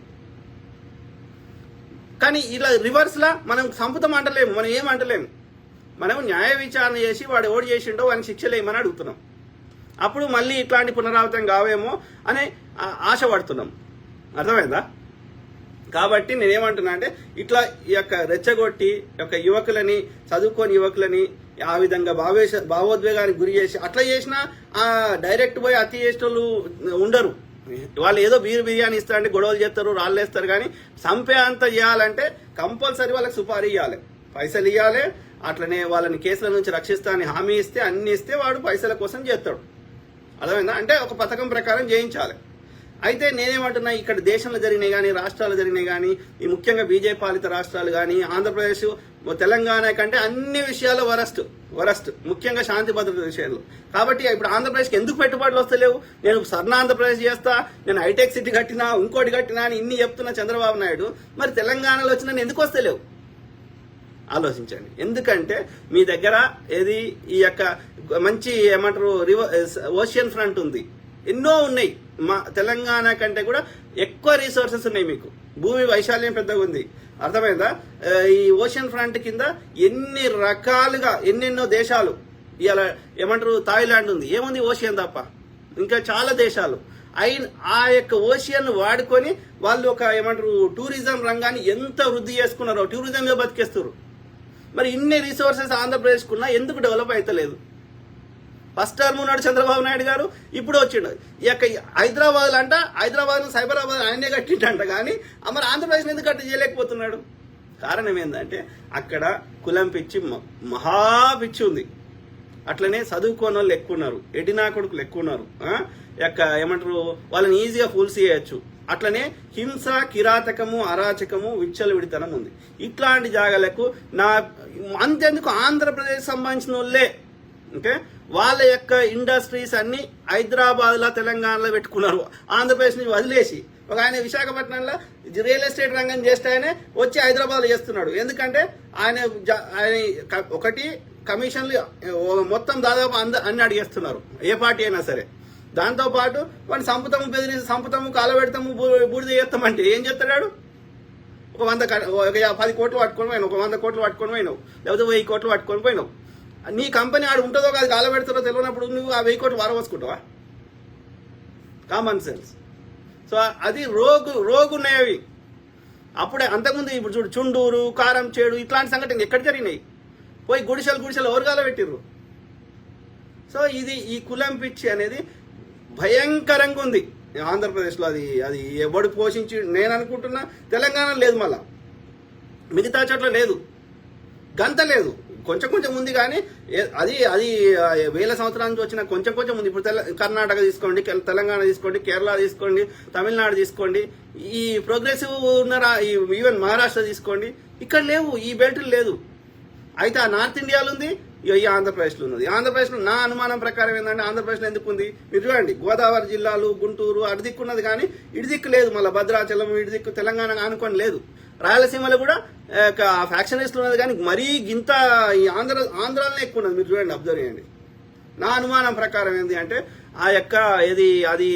కానీ ఇలా రివర్స్ లా మనం చంపుతాం అంటలేము, మనం ఏమంటలేము. మనం న్యాయ విచారణ చేసి వాడు ఓడి చేసిండో వాడిని శిక్షలేమని అడుగుతున్నాం. అప్పుడు మళ్ళీ ఇట్లాంటి పునరావృతం కావేమో అని ఆశపడుతున్నాం. అర్థమైందా? కాబట్టి నేనేమంటున్నా అంటే ఇట్లా ఈ రెచ్చగొట్టి యువకులని చదువుకోని యువకులని ఆ విధంగా భావోద్వేగానికి గురి చేసి అట్లా చేసినా డైరెక్ట్ పోయి హత్య చేసేటోళ్ళు ఉండరు. వాళ్ళు ఏదో బిర్యానీ ఇస్తారంటే గొడవలు చేస్తారు, రాళ్ళు వేస్తారు. కానీ చంపే అంత చేయాలంటే కంపల్సరీ వాళ్ళకి సుపారీ ఇవ్వాలి, పైసలు ఇవ్వాలి. అట్లనే వాళ్ళని కేసుల నుంచి రక్షిస్తా అని హామీ ఇస్తే అన్ని ఇస్తే వాడు పైసల కోసం చేస్తాడు. అర్థమైందా? అంటే ఒక పథకం ప్రకారం చేయించాలి. అయితే నేనేమంటున్నా, ఇక్కడ దేశంలో జరిగినాయి కానీ రాష్ట్రాలు జరిగినాయి కానీ ఈ ముఖ్యంగా బీజేపీ పాలిత రాష్ట్రాలు కానీ ఆంధ్రప్రదేశ్ తెలంగాణ కంటే అన్ని విషయాల్లో వరస్ట్ ముఖ్యంగా శాంతి భద్రత విషయంలో. కాబట్టి ఇప్పుడు ఆంధ్రప్రదేశ్కి ఎందుకు పెట్టుబడులు వస్తలేవు? నేను స్వర్ణ ఆంధ్రప్రదేశ్ చేస్తా, నేను హైటెక్ సిటీ కట్టినా ఇంకోటి కట్టినా అని ఇన్ని చెప్తున్నా చంద్రబాబు నాయుడు, మరి తెలంగాణలో వచ్చిన ఎందుకు వస్తలేవు? ఆలోచించండి. ఎందుకంటే మీ దగ్గర ఏది ఈ మంచి ఏమంటారు ఓషియన్ ఫ్రంట్ ఉంది, ఎన్నో ఉన్నాయి. మా తెలంగాణ కంటే కూడా ఎక్కువ రిసోర్సెస్ ఉన్నాయి. మీకు భూమి వైశాల్యం పెద్దగా ఉంది. అర్థమైందా? ఈ ఓషియన్ ఫ్రంట్ కింద ఎన్ని రకాలుగా ఎన్నెన్నో దేశాలు, ఇవాళ ఏమంటారు థాయిలాండ్ ఉంది, ఏముంది ఓషియన్ తప్ప, ఇంకా చాలా దేశాలు ఆ ఓషియన్ వాడుకొని వాళ్ళు ఏమంటారు టూరిజం రంగాన్ని ఎంత వృద్ధి చేసుకున్నారో, టూరిజం మీద బతికేస్తారు. మరి ఇన్ని రిసోర్సెస్ ఆంధ్రప్రదేశ్కున్నా ఎందుకు డెవలప్ అవుతలేదు? ఫస్ట్ టర్మ్ ఉన్నాడు చంద్రబాబు నాయుడు గారు, ఇప్పుడు వచ్చిండు. హైదరాబాద్ సైబరాబాద్ ఆయనే కట్టిండంట, కానీ మరి ఆంధ్రప్రదేశ్ ఎందుకు కట్టి చేయలేకపోతున్నాడు? కారణం ఏంటంటే అక్కడ కులం పిచ్చి మహా పిచ్చి ఉంది. అట్లనే చదువుకోని వాళ్ళు ఎక్కువ ఉన్నారు, ఎడినా కొడుకులు ఎక్కువ ఉన్నారు. ఏమంటారు వాళ్ళని ఈజీగా ఫూల్స్ చేయొచ్చు. అట్లనే హింస, కిరాతకము, అరాచకము, విచ్చలవిడితనం ఉంది. ఇట్లాంటి జాగాలకు అంతెందుకు ఆంధ్రప్రదేశ్ సంబంధించిన వాళ్ళే ఓకే వాళ్ళ ఇండస్ట్రీస్ అన్ని హైదరాబాద్లో తెలంగాణలో పెట్టుకున్నారు. ఆంధ్రప్రదేశ్ నుంచి వదిలేసి ఒక ఆయన విశాఖపట్నంలో రియల్ ఎస్టేట్ రంగం చేస్తే ఆయన వచ్చి హైదరాబాద్లో చేస్తున్నాడు. ఎందుకంటే ఆయన ఒకటి కమిషన్లు మొత్తం దాదాపు అన్ని అడిగేస్తున్నారు, ఏ పార్టీ అయినా సరే. దాంతోపాటు వాడిని సంపుతాము కాలబెడతాము బూడిద చేస్తామంటే ఏం చేస్తాడు? ఒక 10 కోట్లు పట్టుకొని పోయినావు, ఒక 100 కోట్లు పట్టుకొని పోయినావు, లేకపోతే 1000 కోట్లు పట్టుకొని పోయినావు. నీ కంపెనీ ఆడు ఉంటుందో కాదు కాలబెడతారో తెలియనప్పుడు నువ్వు ఆ 1000 కోట్లు వారవసుకుంటావా? Common sense. సో అది రోగున్నాయి అవి. అప్పుడే అంతకుముందు ఇప్పుడు చూడు చుండూరు, కారం చేడు ఇట్లాంటి సంఘటనలు ఎక్కడ జరిగినాయి? పోయి గుడిసెలు ఎవరు కాలబెట్టిర్రు? సో ఇది ఈ కులం పిచ్చి అనేది భయంకరంగా ఉంది. ఆంధ్రప్రదేశ్లో అది అది ఎవడు పోషించి నేను అనుకుంటున్నా తెలంగాణ లేదు, మళ్ళా మిగతా చోట్ల లేదు, గంత లేదు, కొంచెం కొంచెం ఉంది. కానీ అది అది వేల సంవత్సరాల నుంచి వచ్చిన కొంచెం కొంచెం ఉంది. ఇప్పుడు కర్ణాటక తీసుకోండి, తెలంగాణ తీసుకోండి, కేరళ తీసుకోండి, తమిళనాడు తీసుకోండి, ఈ ప్రోగ్రెసివ్ ఉన్న ఈవెన్ మహారాష్ట్ర తీసుకోండి, ఇక్కడ లేవు, ఈ బెల్ట్ లేదు. అయితే ఆ నార్త్ ఇండియాలో ఉంది, ఈ ఆంధ్రప్రదేశ్లో ఉన్నది. ఆంధ్రప్రదేశ్లో నా అనుమానం ప్రకారం ఏంటంటే ఆంధ్రప్రదేశ్లో ఎందుకు ఉంది మీరు చూడండి, గోదావరి జిల్లాలు, గుంటూరు అటు దిక్కున్నది కానీ ఇటు దిక్కు లేదు. మళ్ళీ భద్రాచలం ఇటు దిక్కు తెలంగాణ ఆనుకొని లేదు. రాయలసీమలో కూడా ఫ్యాక్షనిస్టులు ఉన్నది కానీ మరీ గింత ఈ ఆంధ్రాలోనే ఎక్కువ ఉన్నది. మీరు చూడండి, అబ్జర్వ్ చేయండి. నా అనుమానం ప్రకారం ఏంటి అంటే ఆ యొక్క ఏది అది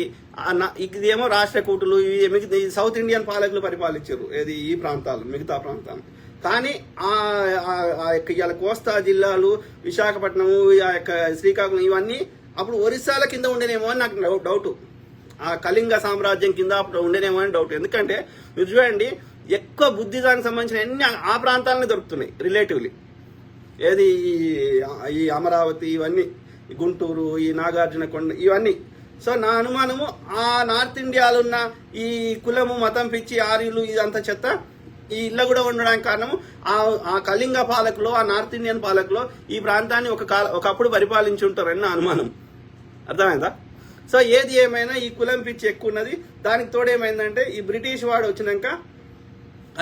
ఇదేమో రాష్ట్ర కూటులు మిగతా సౌత్ ఇండియన్ పాలకులు పరిపాలించారు ఏది ఈ ప్రాంతాలు, మిగతా ప్రాంతాలు. కానీ ఆ యొక్క ఇవాళ కోస్తా జిల్లాలు, విశాఖపట్నము, ఆ యొక్క శ్రీకాకుళం ఇవన్నీ అప్పుడు ఒరిస్సాల కింద ఉండేనేమో అని నాకు డౌట్. ఆ కళింగ సామ్రాజ్యం కింద అప్పుడు ఉండేనేమో అని డౌట్. ఎందుకంటే మీరు చూడండి, ఎక్కువ బుద్ధిజానికి సంబంధించిన అన్ని ఆ ప్రాంతాలనే దొరుకుతున్నాయి రిలేటివ్లీ. ఏది ఈ అమరావతి, ఇవన్నీ గుంటూరు, ఈ నాగార్జున కొండ, ఇవన్నీ. సో నా అనుమానము ఆ నార్త్ ఇండియాలో ఉన్న ఈ కులము, మతం పిచ్చి, ఆర్యులు, ఇదంతా చెత్త ఈ ఇళ్ళ కూడా ఉండడానికి కారణము ఆ కళింగ పాలకులు, ఆ నార్త్ ఇండియన్ పాలకులు ఈ ప్రాంతాన్ని ఒకప్పుడు పరిపాలించి ఉంటారని నా అనుమానం. అర్థమైందా? సో ఏది ఏమైనా ఈ కులం పిచ్చి ఎక్కువ ఉన్నది. దానికి తోడేమైందంటే ఈ బ్రిటిష్ వాడు వచ్చినాక,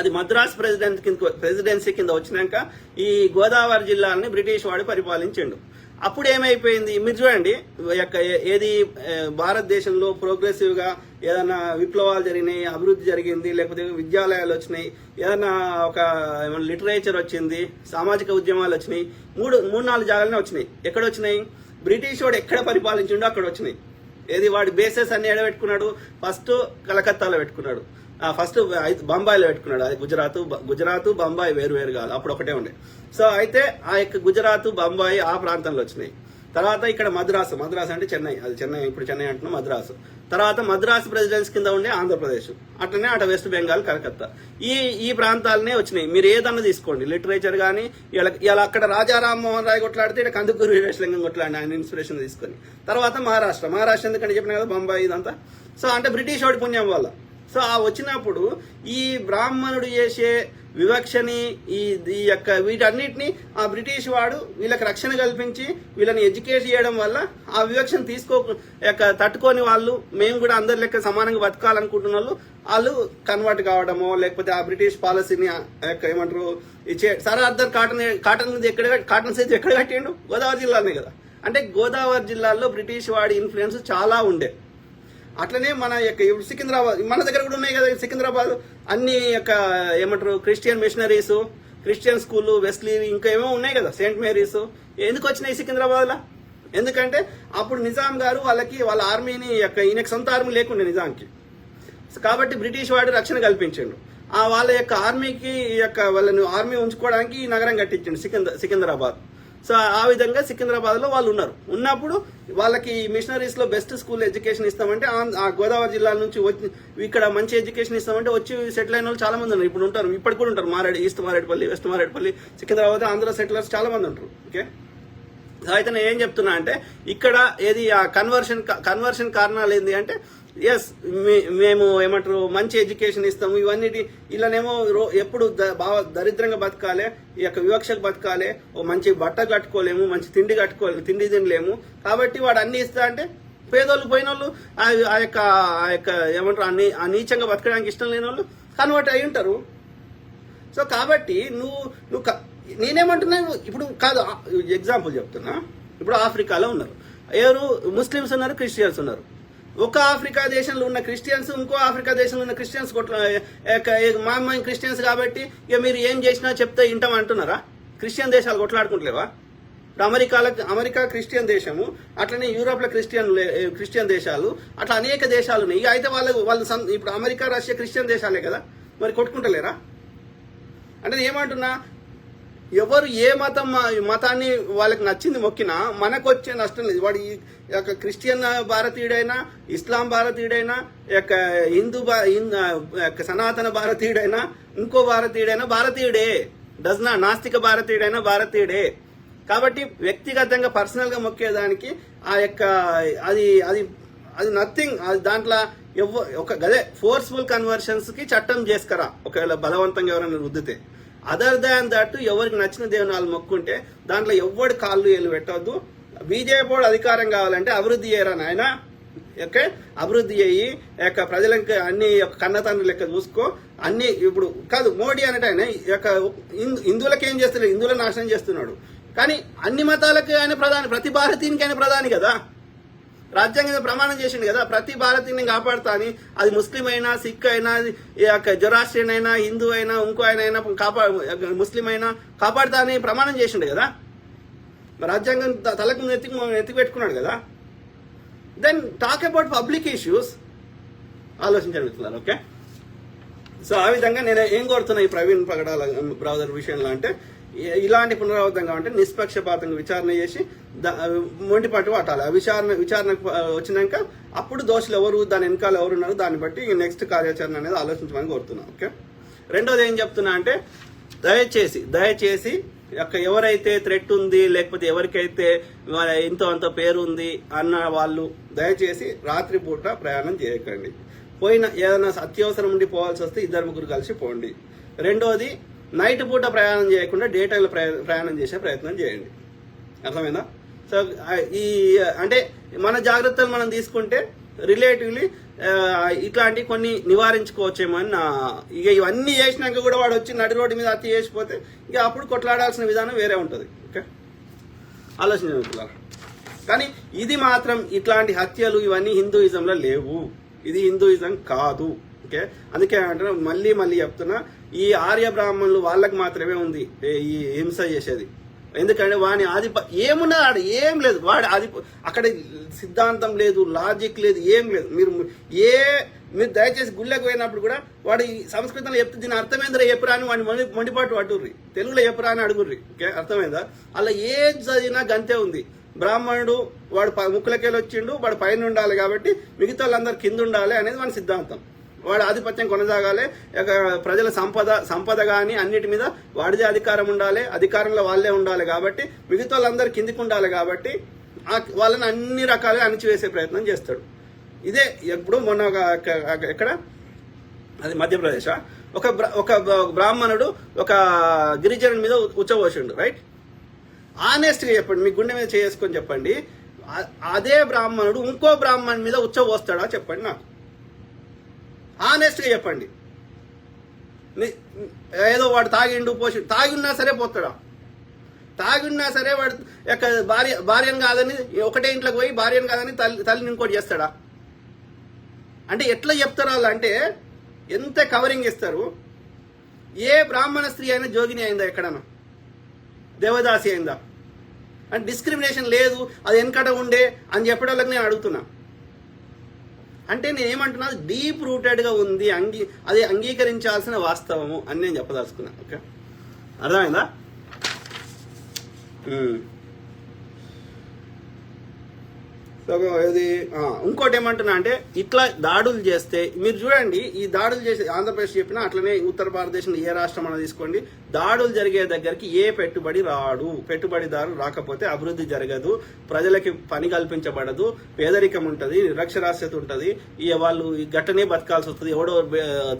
అది మద్రాస్ ప్రెసిడెన్సీ కింద వచ్చినాక ఈ గోదావరి జిల్లాలని బ్రిటిష్ వాడు పరిపాలించిండు. అప్పుడు ఏమైపోయింది మీరు చూడండి, ఏది భారతదేశంలో ప్రోగ్రెసివ్ గా ఏదైనా విప్లవాలు జరిగినాయి, అభివృద్ధి జరిగింది, లేకపోతే విద్యాలయాలు వచ్చినాయి, ఏదైనా ఒక లిటరేచర్ వచ్చింది, సామాజిక ఉద్యమాలు వచ్చినాయి, మూడు నాలుగు జాగాలనే వచ్చినాయి. ఎక్కడ వచ్చినాయి? బ్రిటిష్ వాడు ఎక్కడ పరిపాలించిండో అక్కడ వచ్చినాయి. ఏది వాడి బేసెస్ అన్ని ఎడబెట్టుకున్నాడు? ఫస్ట్ కలకత్తాలో పెట్టుకున్నాడు, ఫస్ట్ బొంబాయిలో పెట్టుకున్నాడు. అది గుజరాత్ బొంబాయి వేరు కాదు, అప్పుడు ఒకటే ఉండే. సో అయితే ఆ యొక్క గుజరాత్, బొంబాయి ఆ ప్రాంతంలో వచ్చినాయి. తర్వాత ఇక్కడ మద్రాసు అంటే చెన్నై, అది చెన్నై, ఇప్పుడు చెన్నై అంటున్నాం, మద్రాసు. తర్వాత మద్రాసు ప్రెసిడెన్సీ కింద ఉండే ఆంధ్రప్రదేశ్, అట్లనే అటు వెస్ట్ బెంగాల్, కలకత్తా, ఈ ప్రాంతాలనే వచ్చినాయి. మీరు ఏదన్నా తీసుకోండి, లిటరేచర్ కానీ ఇలా అక్కడ రాజా రామ్మోహన్ రాయ్ కొట్లాడితే ఇక్కడ కందుకూరి వీరేశలింగం కొట్లాడి ఆయన ఇన్స్పిరేషన్ తీసుకొని. తర్వాత మహారాష్ట్ర ఎందుకంటే చెప్పిన కదా బొంబాయి ఇదంతా. సో అంటే బ్రిటిష్ వాడి పుణ్యం వల్ల. సో ఆ వచ్చినప్పుడు ఈ బ్రాహ్మణుడు చేసే వివక్షని, ఈ యొక్క వీటన్నిటిని ఆ బ్రిటిష్ వాడు వీళ్ళకి రక్షణ కల్పించి వీళ్ళని ఎడ్యుకేట్ చేయడం వల్ల ఆ వివక్షను తట్టుకొని వాళ్ళు మేము కూడా అందరి లెక్క సమానంగా బతకాలనుకుంటున్న వాళ్ళు కన్వర్ట్ కావడమో, లేకపోతే ఆ బ్రిటిష్ పాలసీని ఏమంటారు ఇచ్చే. సర్ ఆర్థర్ కాటన్ సైజ్ ఎక్కడ కట్టిండు? గోదావరి జిల్లానే కదా. అంటే గోదావరి జిల్లాలో బ్రిటిష్ వాడి ఇన్ఫ్లుయెన్స్ చాలా ఉండే. అట్లనే మన యొక్క సికింద్రాబాద్, మన దగ్గర కూడా ఉన్నాయి కదా సికింద్రాబాద్, అన్ని యొక్క ఏమంటారు Christian machineries, Christian school, Wesley, ఇంకా ఏమో ఉన్నాయి కదా, సెయింట్ మేరీస్. ఎందుకు వచ్చినాయి సికింద్రాబాద్లో? ఎందుకంటే అప్పుడు నిజాం గారు వాళ్ళ ఆర్మీని ఈయనకి సొంత ఆర్మీ లేకుండే నిజాంకి. కాబట్టి బ్రిటిష్ వాడు రక్షణ కల్పించిండు. వాళ్ళ యొక్క ఆర్మీకి వాళ్ళని ఆర్మీ ఉంచుకోవడానికి ఈ నగరం కట్టించిండు సికింద్రాబాద్. సో ఆ విధంగా సికింద్రాబాద్ లో వాళ్ళు ఉన్నప్పుడు వాళ్ళకి మిషనరీస్ లో బెస్ట్ స్కూల్ ఎడ్యుకేషన్ ఇస్తామంటే ఆ గోదావరి జిల్లా నుంచి ఇక్కడ మంచి ఎడ్యుకేషన్ ఇస్తామంటే వచ్చి సెటిల్ అయిన వాళ్ళు చాలా మంది ఉన్నారు. ఇప్పుడు ఉంటారు, ఇప్పటికి కూడా ఉంటారు. East Marredpally, west Marredpally, Secunderabad, Andhra settlers చాలా మంది ఉంటారు. ఓకే, అయితే నేను ఏం చెప్తున్నా అంటే ఇక్కడ ఏది ఆ కన్వర్షన్ కారణాలు ఏంటి అంటే, ఎస్ మేము ఏమంటారు మంచి ఎడ్యుకేషన్ ఇస్తాము, ఇవన్నిటి ఇలానేమో ఎప్పుడు దరిద్రంగా బతకాలి, ఈ యొక్క వివక్షకు బతకాలి, ఓ మంచి బట్ట కట్టుకోలేము, మంచి తిండి తినలేము. కాబట్టి వాడు అన్ని ఇస్తా అంటే పేదోళ్ళు, పోయిన వాళ్ళు, ఆ యొక్క ఏమంటారు ఆ నీచంగా బతకడానికి ఇష్టం లేని వాళ్ళు కన్వర్ట్ అయి ఉంటారు. సో కాబట్టి నువ్వు నేనేమంటున్నా, ఇప్పుడు కాదు ఎగ్జాంపుల్ చెప్తున్నా. ఇప్పుడు ఆఫ్రికాలో ఉన్నారు, ఎవరు ముస్లిమ్స్ ఉన్నారు, క్రిస్టియన్స్ ఉన్నారు. ఒక ఆఫ్రికా దేశంలో ఉన్న క్రిస్టియన్స్ ఇంకో ఆఫ్రికా దేశంలో ఉన్న క్రిస్టియన్స్ మా క్రిస్టియన్స్ కాబట్టి ఇక మీరు ఏం చేసినా చెప్తే వింటాం అంటున్నారా? క్రిస్టియన్ దేశాలు కొట్లాడుకుంటలేవా? అమెరికా క్రిస్టియన్ దేశము, అట్లనే యూరోప్ లో క్రిస్టియన్ దేశాలు, అట్లా అనేక దేశాలు ఉన్నాయి. అయితే వాళ్ళు ఇప్పుడు అమెరికా, రష్యా క్రిస్టియన్ దేశాలే కదా, మరి కొట్టుకుంటలేరా? అంటే ఏమంటున్నా, ఎవరు ఏ మతాన్ని వాళ్ళకి నచ్చింది మొక్కినా మనకు వచ్చే నష్టం లేదు. వాడు క్రిస్టియన్ భారతీయుడైనా, ఇస్లాం భారతీయుడైనా, హిందూ సనాతన భారతీయుడైనా, ఇంకో భారతీయుడైనా భారతీయుడే. నాస్తిక భారతీయుడైనా భారతీయుడే. కాబట్టి వ్యక్తిగతంగా పర్సనల్ గా మొక్కేదానికి అది నథింగ్. దాంట్లో ఒక గదే ఫోర్స్ఫుల్ కన్వర్షన్స్ కి చట్టం చేసుకురా ఒకవేళ బలవంతంగా ఎవరైనా రుద్దితే. అదర్ దాన్ దట్ ఎవరికి నచ్చిన దేవుని వాళ్ళు మొక్కుంటే దాంట్లో ఎవరి కాళ్ళు ఏళ్ళు పెట్టవద్దు. బీజేపీ అధికారం కావాలంటే అభివృద్ధి చేయరా నాయన, ఓకే? అభివృద్ధి అయ్యి ప్రజలకు అన్ని కన్నతండ్రి లెక్క చూసుకో. అన్ని ఇప్పుడు కాదు మోడీ అనేట ఆయన హిందువులకు ఏం చేస్తున్నాడు, హిందువుల నాశనం చేస్తున్నాడు. కానీ అన్ని మతాలకు ఆయన ప్రధాని, ప్రతి భారతీయునికి ఆయన ప్రధాని కదా. రాజ్యాంగం ప్రమాణం చేసిండు కదా, ప్రతి భారతీయుని కాపాడుతా అని. అది ముస్లిం అయినా, సిక్ అయినా, జొరాస్ట్రియన్ అయినా, హిందూ అయినా, ఇంకో ఆయన అయినా ముస్లిం అయినా కాపాడుతా అని ప్రమాణం చేసిండు కదా. రాజ్యాంగం తలకు ఎత్తి పెట్టుకున్నాడు కదా. Then talk about public issues, ఆలోచించండి మిత్రులారా, ఓకే? సో ఆ విధంగా నేను ఏం కోరుతున్నా ఈ ప్రవీణ్ పగడాల బ్రదర్ విషయంలో అంటే, ఇలాంటి పునరావృతం కావాలంటే నిష్పక్షపాతంగా విచారణ చేసి మొండిపాటు పట్టాలి. విచారణకు వచ్చినాక అప్పుడు దోషులు ఎవరు, దాని వెనకాల ఎవరు ఉన్నారు, దాన్ని బట్టి నెక్స్ట్ కార్యాచరణ అనేది ఆలోచించమని కోరుతున్నాను, ఓకే? రెండోది ఏం చెప్తున్నా అంటే, దయచేసి ఎవరైతే థ్రెట్ ఉంది, లేకపోతే ఎవరికైతే ఇంతో అంత పేరు ఉంది అన్న వాళ్ళు దయచేసి రాత్రిపూట ప్రయాణం చేయకండి. ఏదైనా అత్యవసరం ఉండి పోవాల్సి వస్తే 2-3 కలిసి పోండి. రెండోది నైట్ పూట ప్రయాణం చేయకుండా డే టైంలో ప్రయాణం చేసే ప్రయత్నం చేయండి. అర్థమైందా? సో అంటే మన జాగ్రత్తలు మనం తీసుకుంటే రిలేటివ్లీ ఇట్లాంటి కొన్ని నివారించుకోవచ్చేమో అని ఇక ఇవన్నీ చేసినాక కూడా వాడు వచ్చి నడి రోడ్డు మీద హత్య చేసిపోతే ఇక అప్పుడు కొట్లాడాల్సిన విధానం వేరే ఉంటుంది, ఓకే? ఆలోచించారు. కానీ ఇది మాత్రం ఇట్లాంటి హత్యలు ఇవన్నీ హిందూయిజంలో లేవు, ఇది హిందూయిజం కాదు, ఓకే? అందుకే అంటారు, మళ్ళీ చెప్తున్నా, ఈ ఆర్య బ్రాహ్మణులు వాళ్ళకి మాత్రమే ఉంది ఈ హింస చేసేది. ఎందుకంటే వాని ఏమున్నా ఏం లేదు, వాడి అక్కడ సిద్ధాంతం లేదు, లాజిక్ లేదు, ఏం లేదు. మీరు దయచేసి గుళ్ళకి పోయినప్పుడు కూడా వాడు ఈ సంస్కృతంలో చెప్తే దీని అర్థమైందిరా చెప్పురా అని వాడిని మొండిపాటు పట్టుర్రి, తెలుగులో చెప్పురా అని అడుగుర్రి, ఓకే? అర్థమైందా? అలా ఏం చదివినా గంతే ఉంది. బ్రాహ్మణుడు వాడు ముక్కులకెళ్ళి వచ్చిండు, వాడు పైన ఉండాలి కాబట్టి మిగతా వాళ్ళందరూ కింద ఉండాలి అనేది మన సిద్ధాంతం. వాడు ఆధిపత్యం కొనసాగాలి, ప్రజల సంపద కానీ అన్నిటి మీద వాడిదే అధికారం ఉండాలి, అధికారంలో వాళ్ళే ఉండాలి కాబట్టి మిగతా వాళ్ళందరూ కిందికి ఉండాలి కాబట్టి వాళ్ళని అన్ని రకాలుగా అణిచివేసే ప్రయత్నం చేస్తాడు. ఇదే ఎప్పుడు మొన్న ఎక్కడ అది మధ్యప్రదేశ్ ఒక బ్రాహ్మణుడు ఒక గిరిజనుడి మీద ఉచ్చబోసిండు, రైట్? ఆనెస్ట్గా చెప్పండి, మీ గుండె మీద చేసుకొని చెప్పండి, అదే బ్రాహ్మణుడు ఇంకో బ్రాహ్మణుడి మీద ఉచ్చబోస్తాడా చెప్పండి నాకు. ఆనెస్ట్గా చెప్పండి. ఏదో వాడు తాగి ఉన్నా సరే పోతాడా? తాగి ఉన్నా సరే వాడు భార్యను కాదని ఒకటే ఇంట్లోకి పోయి భార్యను కాదని తల్లిని ఇంకోటి చేస్తాడా? అంటే ఎట్లా చెప్తారు వాళ్ళు అంటే ఎంత కవరింగ్ ఇస్తారు. ఏ బ్రాహ్మణ స్త్రీ అయినా జోగిని అయిందా ఎక్కడన్నా? దేవదాసి అయిందా? అంటే డిస్క్రిమినేషన్ లేదు, అది వెనకట ఉండే అని చెప్పడానికి నేను అడుగుతున్నా. అంటే నేనేమంటున్నా, డీప్ రూటెడ్గా ఉంది, అది అంగీకరించాల్సిన వాస్తవము అని నేను చెప్పదలుచుకున్నా, ఓకే? అర్థమైందా? సో ఇది ఇంకోటి ఏమంటున్నా అంటే, ఇట్లా దాడులు చేస్తే మీరు చూడండి, ఈ దాడులు చేసే ఆంధ్రప్రదేశ్ చెప్పినా అట్లనే ఉత్తర భారతదేశంలో ఏ రాష్ట్రం అని తీసుకోండి, దాడులు జరిగే దగ్గరికి ఏ పెట్టుబడిదారు రాకపోతే అభివృద్ధి జరగదు, ప్రజలకి పని కల్పించబడదు, పేదరికం ఉంటుంది, నిరక్షరాస్యత ఉంటుంది, వాళ్ళు గట్టనే బతకాల్సి వస్తుంది. ఎవడో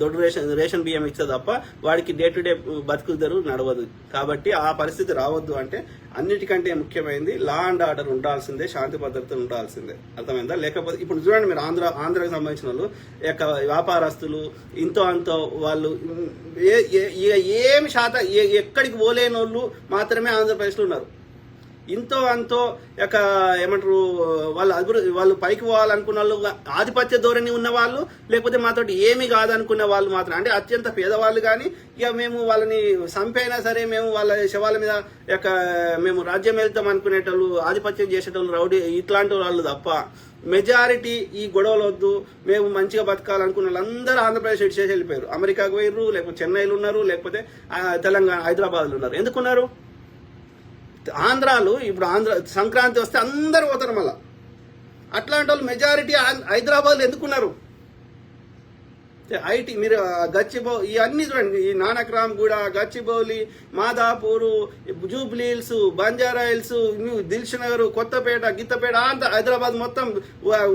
దొడ్డు రేషన్ బియ్యం ఇచ్చే తప్ప వాడికి డే టు డే బతుకుదరు నడవదు. కాబట్టి ఆ పరిస్థితి రావద్దు అంటే అన్నిటికంటే ముఖ్యమైనది లా అండ్ ఆర్డర్ ఉండాల్సిందే, శాంతి భద్రతలు ఉండాల్సిందే. అర్థమైందా? లేకపోతే ఇప్పుడు చూడండి, మీరు ఆంధ్రాకి సంబంధించిన వాళ్ళు వ్యాపారస్తులు ఇంతో అంతో వాళ్ళు ఏమి శాతం ఎక్కడికి పోలేని వాళ్ళు మాత్రమే ఆంధ్రప్రదేశ్లో ఉన్నారు. ఇంతో అంతో ఏమంటారు వాళ్ళు పైకి పోవాలనుకున్న వాళ్ళు, ఆధిపత్య ధోరణి ఉన్న వాళ్ళు, లేకపోతే మాతోటి ఏమి కాదనుకున్న వాళ్ళు మాత్రం, అంటే అత్యంత పేదవాళ్ళు కానీ ఇక మేము వాళ్ళని చంపైనా సరే మేము వాళ్ళ శవాల మీద మేము రాజ్యం వెళ్తాం అనుకునేటోళ్ళు, ఆధిపత్యం చేసేటోళ్ళు, రౌడీ ఇట్లాంటి వాళ్ళు తప్ప మెజారిటీ ఈ గొడవలు వద్దు, మేము మంచిగా బతకాలనుకున్న వాళ్ళందరూ ఆంధ్రప్రదేశ్ ఇటు చేసి వెళ్ళిపోయారు. అమెరికాకు పోయారు, లేకపోతే చెన్నైలో ఉన్నారు, లేకపోతే తెలంగాణ హైదరాబాద్లో ఉన్నారు. ఎందుకున్నారు? ఆంధ్రాలు ఇప్పుడు సంక్రాంతి వస్తే అందరూ పోతారు. మళ్ళా అట్లాంటి వాళ్ళు మెజారిటీ హైదరాబాద్లో ఎందుకున్నారు ఐటీ మీరు ఇవన్నీ చూడండి, ఈ నానక్రామ్గూడ, గచ్చిబౌలి, మాదాపూరు, జూబ్లీహిల్స్, బంజారా హిల్స్, దిల్ష్ నగర్, కొత్తపేట, గిత్తపేట అంతా హైదరాబాద్ మొత్తం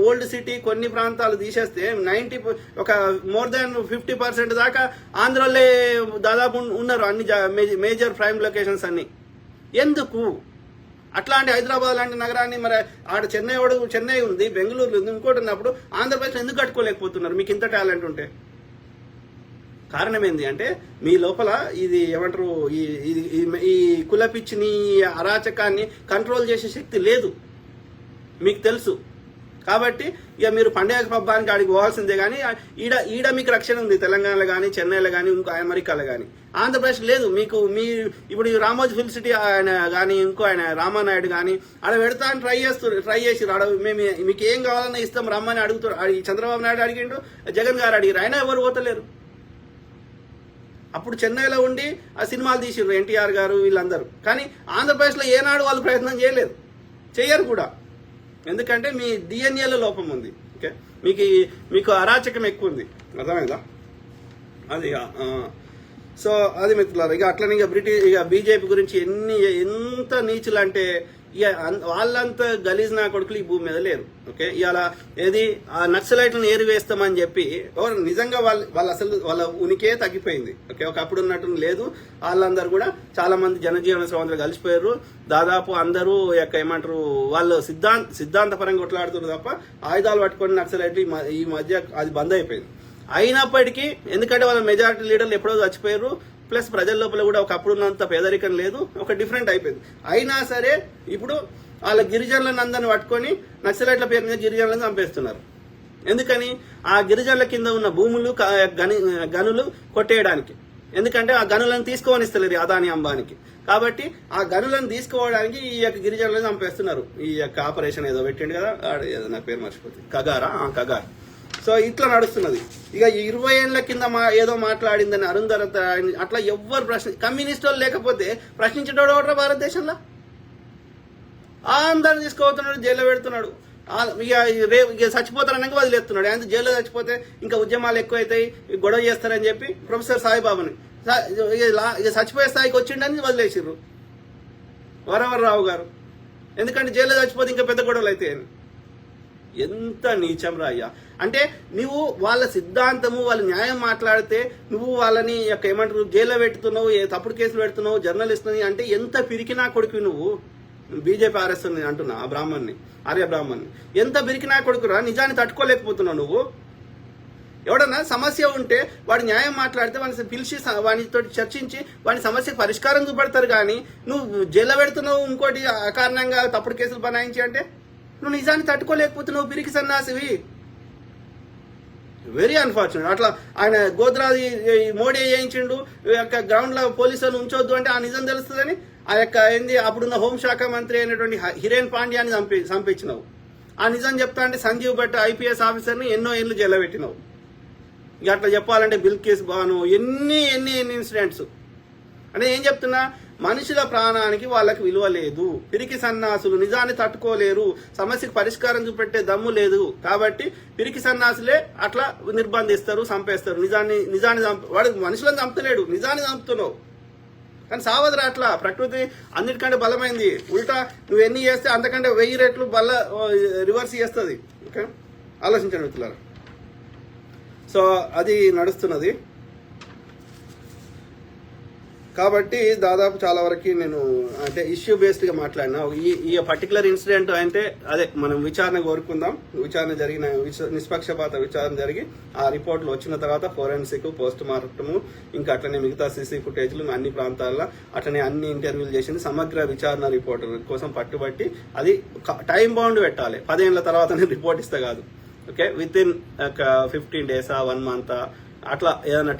ఓల్డ్ సిటీ కొన్ని ప్రాంతాలు తీసేస్తే ఒక మోర్ దాన్ 50% దాకా ఆంధ్రలో దాదాపు ఉన్నారు అన్ని మేజర్ ప్రైమ్ లొకేషన్స్ అన్ని. ఎందుకు అట్లాంటి హైదరాబాద్ లాంటి నగరాన్ని మరి ఆడ చెన్నై ఉంది, బెంగళూరు ఉంది, ఇంకోటి ఉన్నప్పుడు ఆంధ్రప్రదేశ్లో ఎందుకు కట్టుకోలేకపోతున్నారు? మీకు ఇంత టాలెంట్ ఉంటే కారణం ఏంది అంటే మీ లోపల ఇది ఏమంటారు, ఈ కులపిచ్చిని, అరాచకాన్ని కంట్రోల్ చేసే శక్తి లేదు, మీకు తెలుసు. కాబట్టి ఇక మీరు పండుగ పబ్బానికి ఆడికి పోవాల్సిందే. కానీ ఈడ మీకు రక్షణ ఉంది, తెలంగాణలో కానీ, చెన్నైలో కానీ, ఇంకో అమెరికాలో కానీ. ఆంధ్రప్రదేశ్ లేదు. ఇప్పుడు రామోజీ ఫిల్మ్ సిటీ ఆయన కానీ, ఇంకో ఆయన రామానాయుడు కానీ ఆడ పెడతా అని ట్రై చేసి మేము మీకు ఏం కావాలన్నా ఇస్తాం రమ్మని అడుగుతారు. చంద్రబాబు నాయుడు అడిగిండు, జగన్ గారు అడిగారు, అయినా ఎవరు పోతలేరు. అప్పుడు చెన్నైలో ఉండి ఆ సినిమాలు తీసిర్రు ఎన్టీఆర్ గారు వీళ్ళందరూ. కానీ ఆంధ్రప్రదేశ్లో ఏనాడు వాళ్ళు ప్రయత్నం చేయలేదు, చేయరు కూడా. ఎందుకంటే మీ డిఎన్ఏలో లోపం ఉంది. ఓకే, మీకు అరాచకం ఎక్కువ ఉంది, అర్థమైందా? అది సో అది మిత్రులారు. ఇక అట్లనే ఇక బీజేపీ గురించి ఎంత నీచులు అంటే ఇక వాళ్ళంతా గలీజ్ నా కొడుకులు ఈ భూమి మీద లేరు. ఓకే, ఇవాళ ఏది ఆ నక్సలైట్లను ఏరివేస్తామని చెప్పి నిజంగా వాళ్ళు అసలు వాళ్ళ ఉనికే తగ్గిపోయింది. ఓకే, ఒకప్పుడు ఉన్నట్టు లేదు. వాళ్ళందరూ కూడా చాలా మంది జనజీవన స్రవంతులు కలిసిపోయారు. దాదాపు అందరూ ఏమంటారు, వాళ్ళు సిద్ధాంతపరంగా కొట్లాడుతున్నారు తప్ప ఆయుధాలు పట్టుకొని నక్సలైట్లు ఈ మధ్య అది బంద్ అయిపోయింది. అయినప్పటికీ ఎందుకంటే వాళ్ళ మెజారిటీ లీడర్లు ఎప్పుడో చచ్చిపోయారు, ప్లస్ ప్రజల లోపల కూడా ఒకప్పుడు ఉన్నంత పేదరికం లేదు, ఒక డిఫరెంట్ అయిపోయింది. అయినా సరే ఇప్పుడు వాళ్ళ గిరిజనులను అందరిని పట్టుకొని నక్సలైట్ల పేరు మీద గిరిజనులను చంపేస్తున్నారు. ఎందుకని? ఆ గిరిజనుల కింద ఉన్న భూములు గనులు కొట్టేయడానికి. ఎందుకంటే ఆ గనులను తీసుకోవనిస్తలేదు అదాని అంబానికి. కాబట్టి ఆ గనులను తీసుకోవడానికి ఈ యొక్క గిరిజనులను చంపేస్తున్నారు. ఈ యొక్క ఆపరేషన్ ఏదో పెట్టిండు కదా, నా పేరు మర్చిపోతుంది, కగార్. సో ఇట్లా నడుస్తున్నది. ఇక 20 ఏళ్ల కింద ఏదో మాట్లాడిందని అరుంధర అట్లా ఎవ్వరు కమ్యూనిస్ట్ వాళ్ళు లేకపోతే ప్రశ్నించేటోడు ఒకటి భారతదేశంలో అందరు తీసుకోబోతున్నాడు, జైల్లో పెడుతున్నాడు. ఇక చచ్చిపోతారనక వదిలేస్తున్నాడు. ఆయన జైల్లో చచ్చిపోతే ఇంకా ఉద్యమాలు ఎక్కువైతాయి, గొడవ చేస్తారని చెప్పి ప్రొఫెసర్ సాయిబాబాని ఇక చచ్చిపోయే స్థాయికి వచ్చిండని వదిలేసిర్రు వరవరరావు గారు. ఎందుకంటే జైల్లో చచ్చిపోతే ఇంకా పెద్ద గొడవలు అవుతాయని. ఎంత నీచం రాయ్యా అంటే నువ్వు వాళ్ళ సిద్ధాంతము, వాళ్ళ న్యాయం మాట్లాడితే నువ్వు వాళ్ళని ఏమంటారు జైల్లో పెడుతున్నావు, తప్పుడు కేసులు పెడుతున్నావు, జర్నలిస్ట్ని అంటే ఎంత పిరికినా కొడుకు నువ్వు. బీజేపీ ఆర్ఎస్ అంటున్నా ఆ బ్రాహ్మణ్ని, ఆర్య బ్రాహ్మణ్ని ఎంత పిరికినా కొడుకురా, నిజాన్ని తట్టుకోలేకపోతున్నావు నువ్వు. ఎవడన్నా సమస్య ఉంటే వాడి న్యాయం మాట్లాడితే వాడిని పిలిచి వానితో చర్చించి వాడి సమస్యకు పరిష్కారం చూపెడతారు. కానీ నువ్వు జైల్లో పెడుతున్నావు, ఇంకోటి అకారణంగా తప్పుడు కేసులు బనాయించి అంటే నువ్వు నిజాన్ని తట్టుకోలేకపోతున్నావు, పిరికి సన్నాసివి. Very unfortunate. అట్లా ఆయన గోద్రాది మోడీ చేయించిండు, గ్రౌండ్ లో పోలీసులు ఉంచొద్దు అంటే ఆ నిజం తెలుస్తుందని ఆ అప్పుడున్న హోంశాఖ మంత్రి అయినటువంటి హిరేన్ పాండ్యాని చంపించినావు. ఆ నిజం చెప్తా అంటే సంజీవ్ భట్ ఐపీఎస్ ఆఫీసర్ని ఎన్నో ఏళ్ళు జైల్లో పెట్టినావు. ఇక అట్లా చెప్పాలంటే బిల్కిస్ బాను ఎన్ని ఇన్సిడెంట్స్. అంటే ఏం చెప్తున్నా, మనుషుల ప్రాణానికి వాళ్ళకి విలువ లేదు. పిరికి సన్నాసులు నిజాన్ని తట్టుకోలేరు, సమస్యకు పరిష్కారం చూపెట్టే దమ్ము లేదు. కాబట్టి పిరికి సన్నాసులే అట్లా నిర్బంధిస్తారు, చంపేస్తారు. నిజాన్ని వాడు మనుషులను చంపలేడు, నిజాన్ని చంపుతున్నావు. కానీ సావదురా అట్లా. ప్రకృతి అన్నిటికంటే బలమైంది. ఉల్టా నువ్వు ఎన్ని చేస్తే అంతకంటే 1000 రెట్లు రివర్స్ చేస్తుంది. ఓకే, ఆలోచించండి మిత్రులారా. సో అది నడుస్తున్నది. కాబట్టి దాదాపు చాలా వరకు నేను అంటే ఇష్యూ బేస్డ్గా మాట్లాడినా. ఈ పర్టికులర్ ఇన్సిడెంట్ అంటే అదే మనం విచారణ కోరుకుందాం. విచారణ జరిగిన నిష్పక్షపాత విచారణ జరిగి ఆ రిపోర్ట్లు వచ్చిన తర్వాత ఫోరెన్సిక్, పోస్ట్ మార్టము, ఇంకా అట్లనే మిగతా సీసీ ఫుటేజ్లు అన్ని ప్రాంతాల్లో అట్లనే అన్ని ఇంటర్వ్యూలు చేసింది. సమగ్ర విచారణ రిపోర్ట్ కోసం పట్టుబట్టి అది టైం బౌండ్ పెట్టాలి. 10 ఏళ్ల తర్వాత నేను రిపోర్ట్ ఇస్తా కాదు. ఓకే, విత్ ఇన్ 15 డేసా 1 మంత్ అట్లా ఏదైనా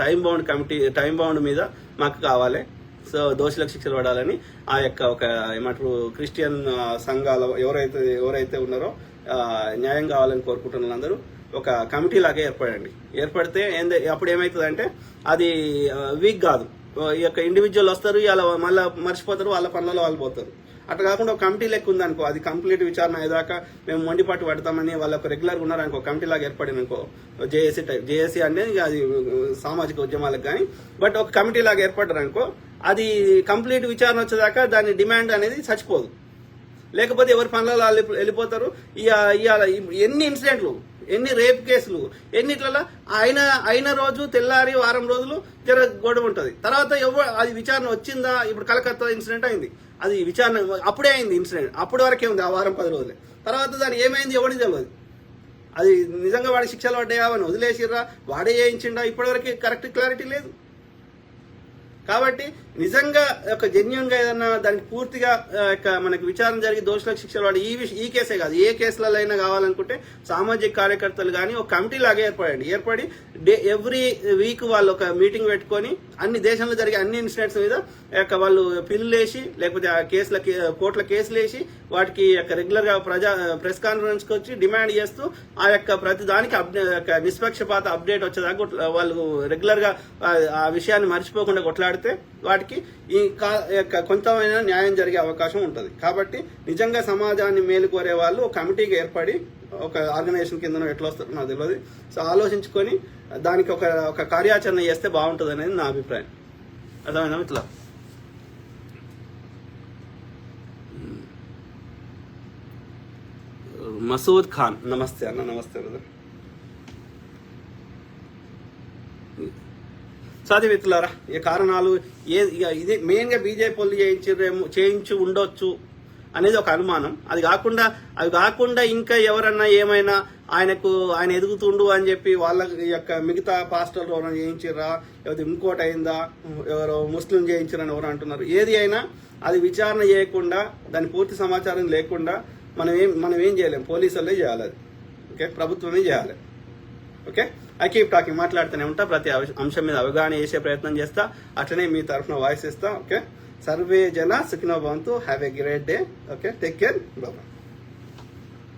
టైం బౌండ్ మీద మాకు కావాలి. సో దోషులకు శిక్షలు పడాలని ఆ యొక్క ఏమంటారు క్రిస్టియన్ సంఘాల ఎవరైతే ఉన్నారో న్యాయం కావాలని కోరుకుంటున్న వాళ్ళందరూ ఒక కమిటీ లాగా ఏర్పడండి. ఏర్పడితే అప్పుడు ఏమవుతుందంటే అది వీక్ కాదు. ఈ యొక్క ఇండివిజువల్ వస్తారు, ఇలా మళ్ళీ మర్చిపోతారు, వాళ్ళ పనులలో వాళ్ళు పోతారు. అట్లా కాకుండా ఒక కమిటీ లెక్క ఉందనుకో, అది కంప్లీట్ విచారణ అయ్యేదాకా మేము మొండిపాటు పడతామని వాళ్ళు ఒక రెగ్యులర్గా ఉన్నారనుకో, కమిటీ లాగా ఏర్పడిననుకో, జేఏసీ అనేది అది సామాజిక ఉద్యమాలకు కానీ, బట్ ఒక కమిటీ లాగా ఏర్పడ్డారనుకో, అది కంప్లీట్ విచారణ వచ్చేదాకా దాని డిమాండ్ అనేది చచ్చిపోదు. లేకపోతే ఎవరి పనులలో వాళ్ళు వెళ్ళిపోతారు. ఇవాళ ఎన్ని ఇన్సిడెంట్లు, ఎన్ని రేప్ కేసులు, ఎన్నిట్లలో అయిన రోజు తెల్లారి వారం రోజులు గొడవ ఉంటుంది. తర్వాత అది విచారణ వచ్చిందా? ఇప్పుడు కలకత్తా ఇన్సిడెంట్ అయింది, అది విచారణ అప్పుడే అయింది ఇన్సిడెంట్, అప్పటి వరకే ఉంది ఆ వారం 10 రోజులే. తర్వాత దాని ఏమైంది ఎవరికి తెలియదు. అది నిజంగా వాడి శిక్షలు పడ్డాయా, అని వదిలేసిర్రా, వాడే చేయించిండా, ఇప్పటివరకు కరెక్ట్ క్లారిటీ లేదు. కాబట్టి నిజంగా ఒక జెన్యున్ గా ఏదన్నా దానికి పూర్తిగా మనకి విచారణ జరిగి దోషులకు శిక్షలు పడి ఈ కేసే కాదు, ఏ కేసులలో అయినా కావాలనుకుంటే సామాజిక కార్యకర్తలు కానీ ఒక కమిటీ లాగా ఏర్పడి ఎవ్రీ వీక్ వాళ్ళు ఒక మీటింగ్ పెట్టుకొని అన్ని దేశంలో జరిగే అన్ని ఇన్సిడెంట్స్ మీద వాళ్ళు పిల్లు వేసి, లేకపోతే ఆ కోర్టుల కేసులు వేసి వాటికి రెగ్యులర్ గా ప్రెస్ కాన్ఫరెన్స్ కి వచ్చి డిమాండ్ చేస్తూ ఆ ప్రతి దానికి నిష్పక్షపాత అప్డేట్ వచ్చేదాకా వాళ్ళు రెగ్యులర్ గా ఆ విషయాన్ని మర్చిపోకుండా కొట్లాడితే వాటికి ఈ కొంతమైన న్యాయం జరిగే అవకాశం ఉంటుంది. కాబట్టి నిజంగా సమాజాన్ని మేలుకోరే వాళ్ళు ఒక కమిటీగా ఏర్పడి ఒక ఆర్గనైజేషన్ కింద ఎట్లా వస్తారో నాకు తెలియదు. సో ఆలోచించుకొని దానికి ఒక కార్యాచరణ చేస్తే బాగుంటుంది అనేది నా అభిప్రాయం. అర్థమైందా ఇట్లా? మసూద్ ఖాన్, నమస్తే అన్న. నమస్తే బ్రదర్. చదివితులారా, ఈ కారణాలు ఇది మెయిన్ గా బీజేపీ వాళ్ళు చేయించి ఉండొచ్చు అనేది ఒక అనుమానం. అవి కాకుండా ఇంకా ఎవరన్నా ఏమైనా ఆయన ఎదుగుతుండు అని చెప్పి వాళ్ళ మిగతా పాస్టర్లు ఎవరైనా చేయించిర్రా, లేకపోతే ఇంకోటి అయిందా, ఎవరో ముస్లిం చేయించారని ఎవరు అంటున్నారు. ఏది అయినా అది విచారణ చేయకుండా, దాని పూర్తి సమాచారం లేకుండా మనం ఏం చేయలేం. పోలీసులే చేయాలి అది. ఓకే, ప్రభుత్వమే చేయాలి. ఓకే, ఐ కీప్ టాకింగ్, మాట్లాడుతూనే ఉంటా, ప్రతి అంశం మీద అవగాహన చేసే ప్రయత్నం చేస్తా, అట్లనే మీ తరఫున వాయిస్ ఇస్తా. ఓకే, సర్వే జన సుఖినో భవంతు, have a great day. Okay, take care, bye.